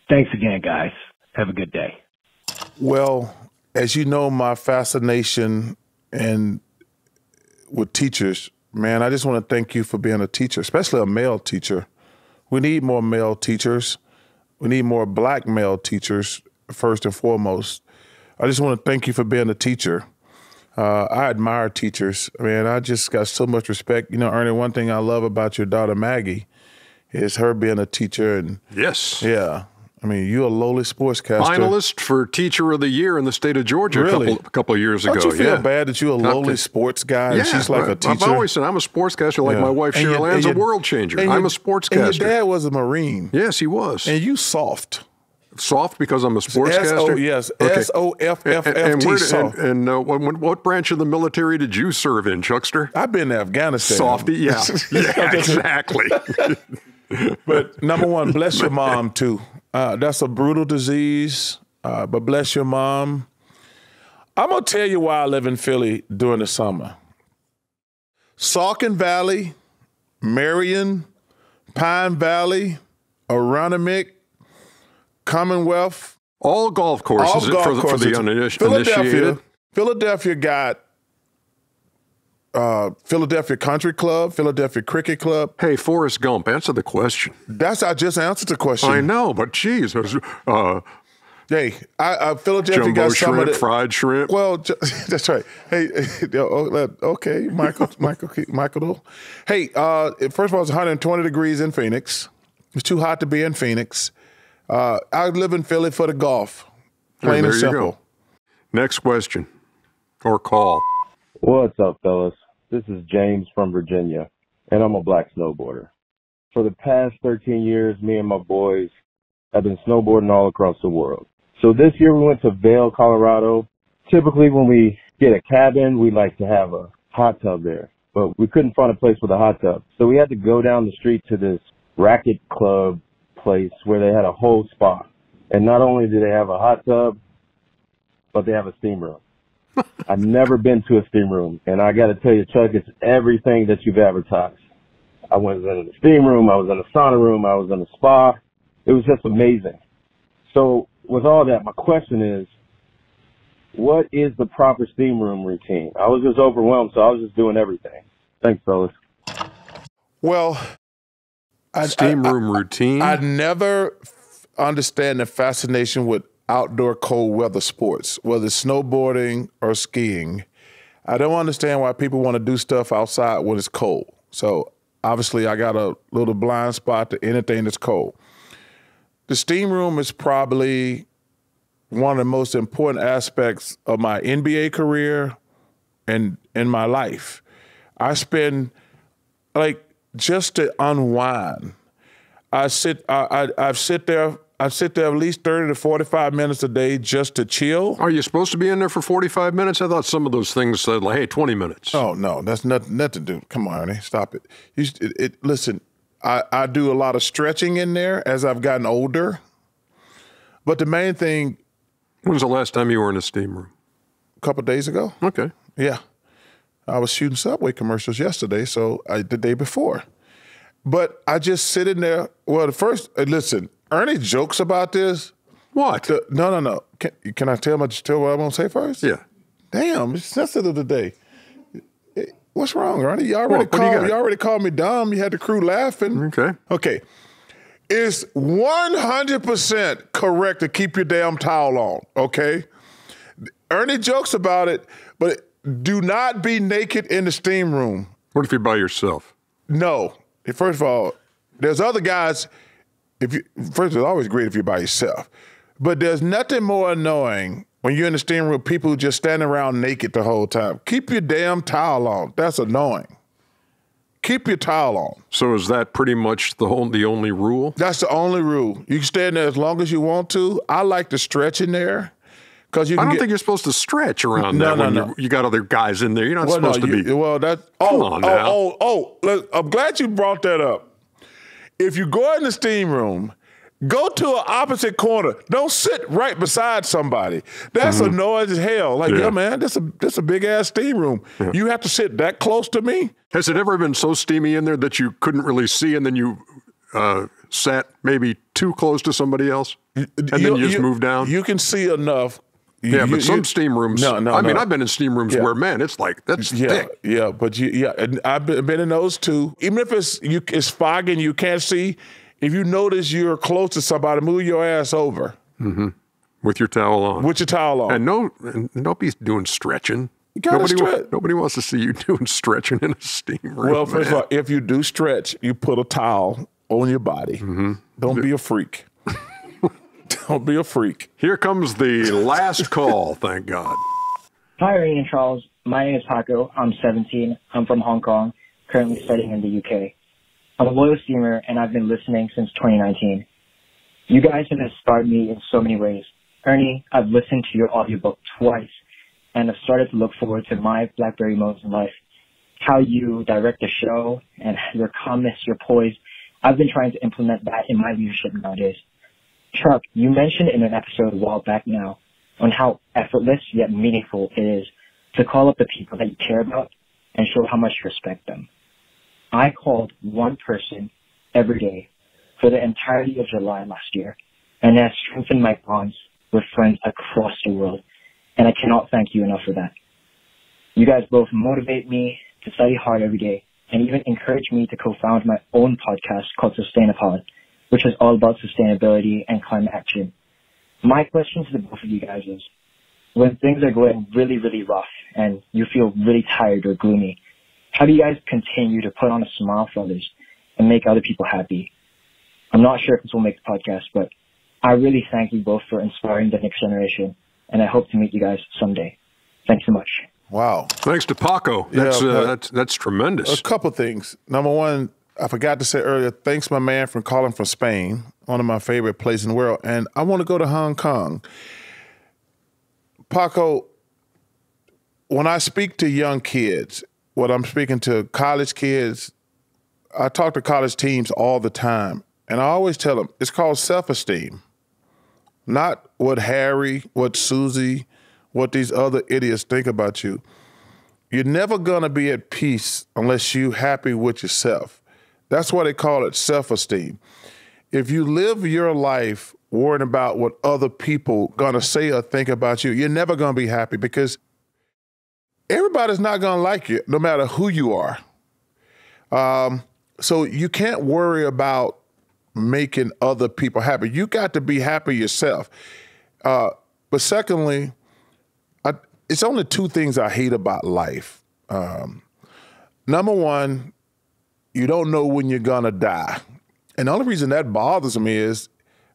S6: Thanks again, guys. Have a good day.
S2: Well, as you know, my fascination with teachers, man, I just want to thank you for being a teacher, especially a male teacher. We need more male teachers. We need more black male teachers, first and foremost. I just want to thank you for being a teacher. I admire teachers. Man, I just got so much respect. You know, Ernie, one thing I love about your daughter, Maggie, is her being a teacher. And
S1: yes.
S2: Yeah. I mean, you're a lowly sportscaster.
S1: Finalist for Teacher of the Year in the state of Georgia
S2: really?
S1: a couple of years ago.
S2: Don't you feel bad that you're a lowly sports guy and she's like a teacher?
S1: I've always said I'm a sportscaster like my wife, Cheryl Ann's a world changer. I'm a sportscaster.
S2: And your dad was a Marine.
S1: Yes, he was.
S2: And you soft.
S1: Soft because I'm a sportscaster?
S2: Yes,
S1: okay.
S2: S-O-F-F-F-T, soft.
S1: And what branch of the military did you serve in, Chuckster?
S2: I've been to Afghanistan.
S1: Softy, yeah. Yeah, exactly.
S2: But number one, bless your mom, too. That's a brutal disease, but bless your mom. I'm going to tell you why I live in Philly during the summer. Saucon Valley, Marion, Pine Valley, Aronimink, Commonwealth.
S1: All golf courses for the uninitiated.
S2: Philadelphia got Philadelphia Country Club, Philadelphia Cricket Club.
S1: Hey, Forrest Gump, answer the question.
S2: I just answered the question.
S1: I know, but geez.
S2: Hey, Philadelphia
S1: Jumbo
S2: got some
S1: shrimp,
S2: of the
S1: fried shrimp.
S2: Well, that's right. Hey, okay, Michael. Hey, first of all, it's 120 degrees in Phoenix. It's too hot to be in Phoenix. I live in Philly for the golf. Plain and simple.
S1: Go. Next question or call.
S7: What's up, fellas? This is James from Virginia, and I'm a black snowboarder. For the past 13 years, me and my boys have been snowboarding all across the world. So this year we went to Vail, Colorado. Typically when we get a cabin, we like to have a hot tub there, but we couldn't find a place with a hot tub. So we had to go down the street to this racket club place where they had a whole spa. And not only do they have a hot tub, but they have a steam room. I've never been to a steam room, and I got to tell you, Chuck, it's everything that you've advertised. I was in the steam room, I was in the sauna room, I was in the spa. It was just amazing. So with all that, my question is, what is the proper steam room routine? I was just overwhelmed, so I was just doing everything. Thanks, fellas.
S2: Well,
S1: steam room routine?
S2: I never understand the fascination with outdoor cold weather sports, whether it's snowboarding or skiing. I don't understand why people want to do stuff outside when it's cold. So obviously I got a little blind spot to anything that's cold. The steam room is probably one of the most important aspects of my NBA career and in my life. I spend, like, just to unwind, I sit there at least 30 to 45 minutes a day just to chill.
S1: Are you supposed to be in there for 45 minutes? I thought some of those things said, like, hey, 20 minutes.
S2: Oh, no, that's nothing to do. Come on, Ernie, stop it. Listen, I do a lot of stretching in there as I've gotten older. But the main thing...
S1: When's the last time you were in a steam room?
S2: A couple of days ago.
S1: Okay.
S2: Yeah. I was shooting Subway commercials yesterday, so the day before. But I just sit in there. Well, listen, Ernie jokes about this.
S1: What?
S2: No. Can I tell what I'm going to say first?
S1: Yeah.
S2: Damn, it's sensitive today. What's wrong, Ernie? You already called me dumb. You had the crew laughing. Okay. It's 100% correct to keep your damn towel on, okay? Ernie jokes about it, but do not be naked in the steam room.
S1: What if you're by yourself?
S2: No. First of all, there's other guys. First, it's always great if you're by yourself. But there's nothing more annoying when you're in the steam room, people who just stand around naked the whole time. Keep your damn towel on. That's annoying. Keep your towel on.
S1: So is that pretty much the only rule?
S2: That's the only rule. You can stay in there as long as you want to. I like to stretch in there. I
S1: don't think you're supposed to stretch around there when you got other guys in there. You're not supposed to be.
S2: Come on now. I'm glad you brought that up. If you go in the steam room, go to an opposite corner. Don't sit right beside somebody. That's annoying as hell. Like, yeah, man, this a big ass steam room. Yeah. You have to sit that close to me?
S1: Has it ever been so steamy in there that you couldn't really see and then you sat maybe too close to somebody else? And then you just moved down?
S2: You can see enough.
S1: But some steam rooms, I mean, I've been in steam rooms where, man, it's like, that's thick.
S2: Yeah, but and I've been in those too. Even if it's foggy and you can't see, if you notice you're close to somebody, move your ass over.
S1: Mm-hmm. With your towel on.
S2: With your towel on.
S1: And don't be doing stretching.
S2: Nobody
S1: wants to see you doing stretching in a steam room.
S2: Well, first of all, if you do stretch, you put a towel on your body. Mm-hmm. Don't be a freak. Don't be a freak.
S1: Here comes the last call, thank God.
S8: Hi, Ernie and Charles. My name is Paco. I'm 17. I'm from Hong Kong, currently studying in the UK. I'm a loyal steamer, and I've been listening since 2019. You guys have inspired me in so many ways. Ernie, I've listened to your audiobook twice, and I've started to look forward to my BlackBerry moments in life. How you direct the show, and your calmness, your poise. I've been trying to implement that in my leadership nowadays. Chuck, you mentioned in an episode a while back now on how effortless yet meaningful it is to call up the people that you care about and show how much you respect them. I called one person every day for the entirety of July last year, and it has strengthened my bonds with friends across the world, and I cannot thank you enough for that. You guys both motivate me to study hard every day and even encourage me to co-found my own podcast called Sustainapod, which is all about sustainability and climate action. My question to the both of you guys is, when things are going really, really rough and you feel really tired or gloomy, how do you guys continue to put on a smile for others and make other people happy? I'm not sure if this will make the podcast, but I really thank you both for inspiring the next generation, and I hope to meet you guys someday. Thanks so much.
S2: Wow.
S1: Thanks to Paco. That's tremendous.
S2: A couple things. Number one, I forgot to say earlier, thanks my man for calling from Spain, one of my favorite places in the world. And I want to go to Hong Kong. Paco, when I speak to young kids, when I'm speaking to college kids, I talk to college teams all the time. And I always tell them, it's called self-esteem. Not what Harry, what Susie, what these other idiots think about you. You're never going to be at peace unless you're happy with yourself. That's why they call it self-esteem. If you live your life worrying about what other people going to say or think about you, you're never going to be happy because everybody's not going to like you, no matter who you are. So you can't worry about making other people happy. You got to be happy yourself. But secondly, it's only two things I hate about life. Number one, you don't know when you're going to die. And the only reason that bothers me is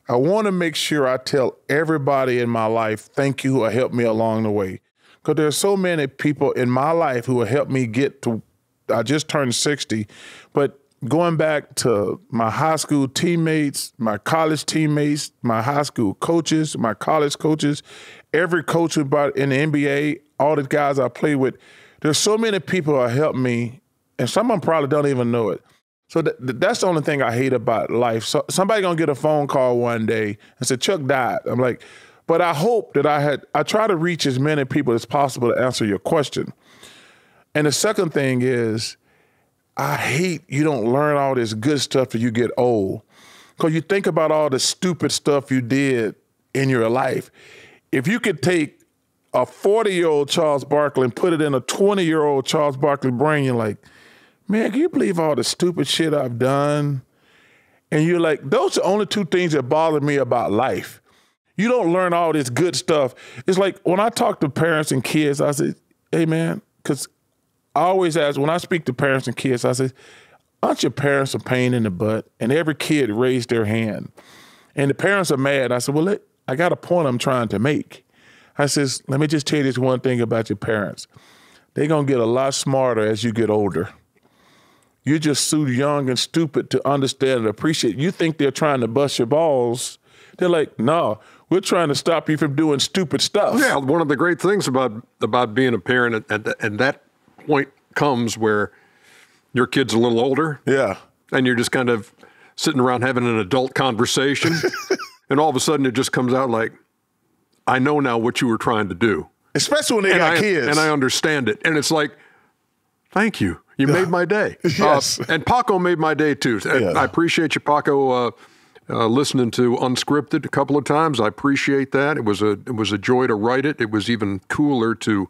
S2: I want to make sure I tell everybody in my life, thank you, who have helped me along the way. Because there are so many people in my life who have helped me get to, I just turned 60, but going back to my high school teammates, my college teammates, my high school coaches, my college coaches, every coach about in the NBA, all the guys I played with, there's so many people who have helped me, and some of them probably don't even know it. So that's the only thing I hate about life. So somebody gonna get a phone call one day and say, Chuck died. I'm like, but I hope that I try to reach as many people as possible to answer your question. And the second thing is, I hate you don't learn all this good stuff till you get old. Because you think about all the stupid stuff you did in your life. If you could take a 40-year-old Charles Barkley and put it in a 20-year-old Charles Barkley brain, you're like, man, can you believe all the stupid shit I've done? And you're like, those are the only two things that bother me about life. You don't learn all this good stuff. It's like when I talk to parents and kids, I say, hey, man, because I always ask, when I speak to parents and kids, I say, aren't your parents a pain in the butt? And every kid raised their hand. And the parents are mad. I said, well, I got a point I'm trying to make. I says, let me just tell you this one thing about your parents. They're going to get a lot smarter as you get older. You're just too young and stupid to understand and appreciate. You think they're trying to bust your balls. They're like, no, we're trying to stop you from doing stupid stuff.
S1: Yeah, one of the great things about being a parent, and that point comes where your kid's a little older.
S2: Yeah.
S1: And you're just kind of sitting around having an adult conversation. And all of a sudden it just comes out like, I know now what you were trying to do.
S2: Especially when they got kids.
S1: And I understand it. And it's like, thank you. You made my day.
S2: Yes.
S1: And Paco made my day too. Yeah. I appreciate you, Paco, listening to Unscripted a couple of times. I appreciate that. It was a joy to write it. It was even cooler to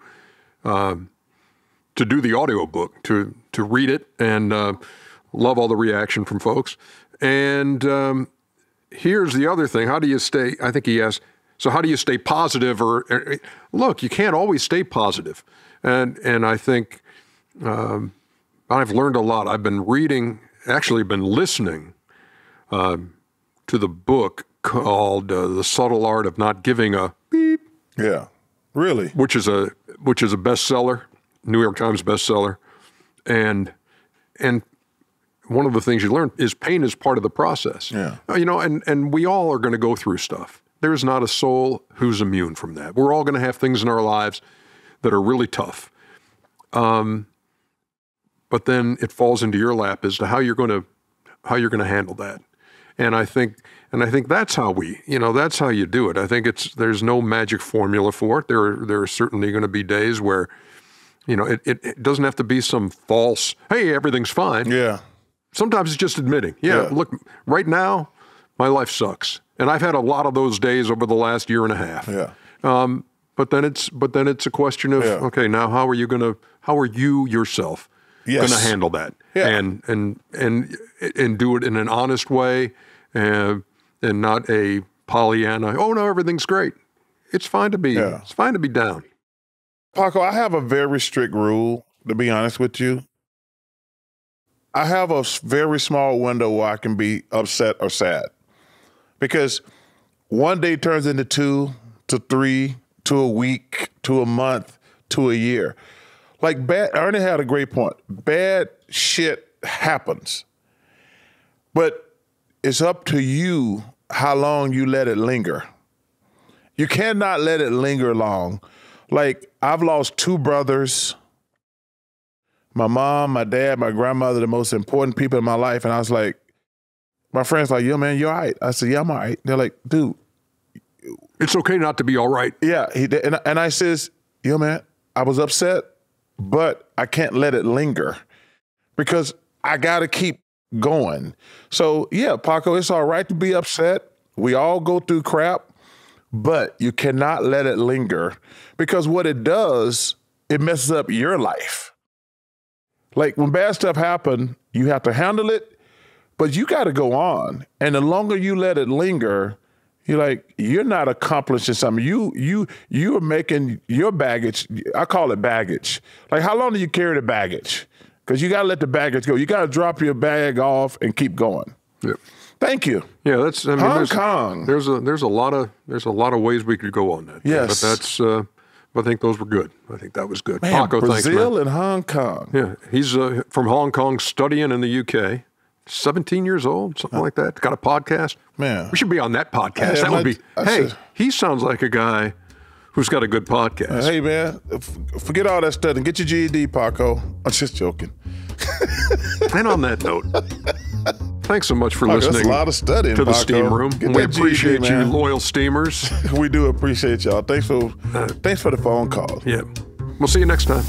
S1: do the audiobook, to read it, and love all the reaction from folks. And here's the other thing. How do you stay, I think he asked, so how do you stay positive? Or look, you can't always stay positive. And I think I've learned a lot. I've been reading, actually been listening to the book called The Subtle Art of Not Giving a Beep.
S2: Yeah, really?
S1: Which is a bestseller, New York Times bestseller. And one of the things you learn is pain is part of the process.
S2: Yeah.
S1: You know, and we all are going to go through stuff. There's not a soul who's immune from that. We're all going to have things in our lives that are really tough. But then it falls into your lap as to how you're going to handle that. And I think that's how that's how you do it. I think there's no magic formula for it. There are certainly going to be days where, it doesn't have to be some false, hey, everything's fine.
S2: Yeah.
S1: Sometimes it's just admitting, look, right now, my life sucks. And I've had a lot of those days over the last year and a half.
S2: Yeah.
S1: But then it's a question of, okay, now how are you yourself going to handle that?
S2: Yeah.
S1: And do it in an honest way, and not a Pollyanna, oh no, everything's great. It's fine to be down.
S2: Paco, I have a very strict rule, to be honest with you. I have a very small window where I can be upset or sad. Because one day turns into 2 to 3 to a week to a month to a year. Like Ernie had a great point. Bad shit happens. But it's up to you how long you let it linger. You cannot let it linger long. Like, I've lost 2 brothers, my mom, my dad, my grandmother, the most important people in my life. And I was like, my friend's like, yo, man, you all right? I said, yeah, I'm all right. They're like, dude.
S1: It's okay not to be all right.
S2: Yeah. And I says, yo, man, I was upset, but I can't let it linger because I got to keep going. So, yeah, Paco, it's all right to be upset. We all go through crap, but you cannot let it linger because what it does, it messes up your life. Like when bad stuff happens, you have to handle it, but you got to go on. And the longer you let it linger, you're not accomplishing something. You are making your baggage, I call it baggage. Like how long do you carry the baggage? because you got to let the baggage go. You got to drop your bag off and keep going.
S1: Yep.
S2: Thank you.
S1: Yeah, that's
S2: Hong Kong.
S1: There's a lot of ways we could go on that.
S2: Yes,
S1: but that's. I think those were good. I think that was good.
S2: Man,
S1: Paco,
S2: Brazil
S1: thanks,
S2: and Hong Kong.
S1: Yeah, he's from Hong Kong, studying in the UK. 17 years old, something like that. Got a podcast.
S2: Man,
S1: we should be on that podcast. That would be. He sounds like a guy who's got a good podcast.
S2: Hey, man, forget all that studying. Get your GED, Paco. I'm just joking.
S1: And on that note, thanks so much for listening.
S2: That's a lot of studying,
S1: to the
S2: Paco.
S1: Steam Room. We appreciate GED, you, loyal Steamers.
S2: We do appreciate y'all. Thanks for the phone call.
S1: Yeah. We'll see you next time.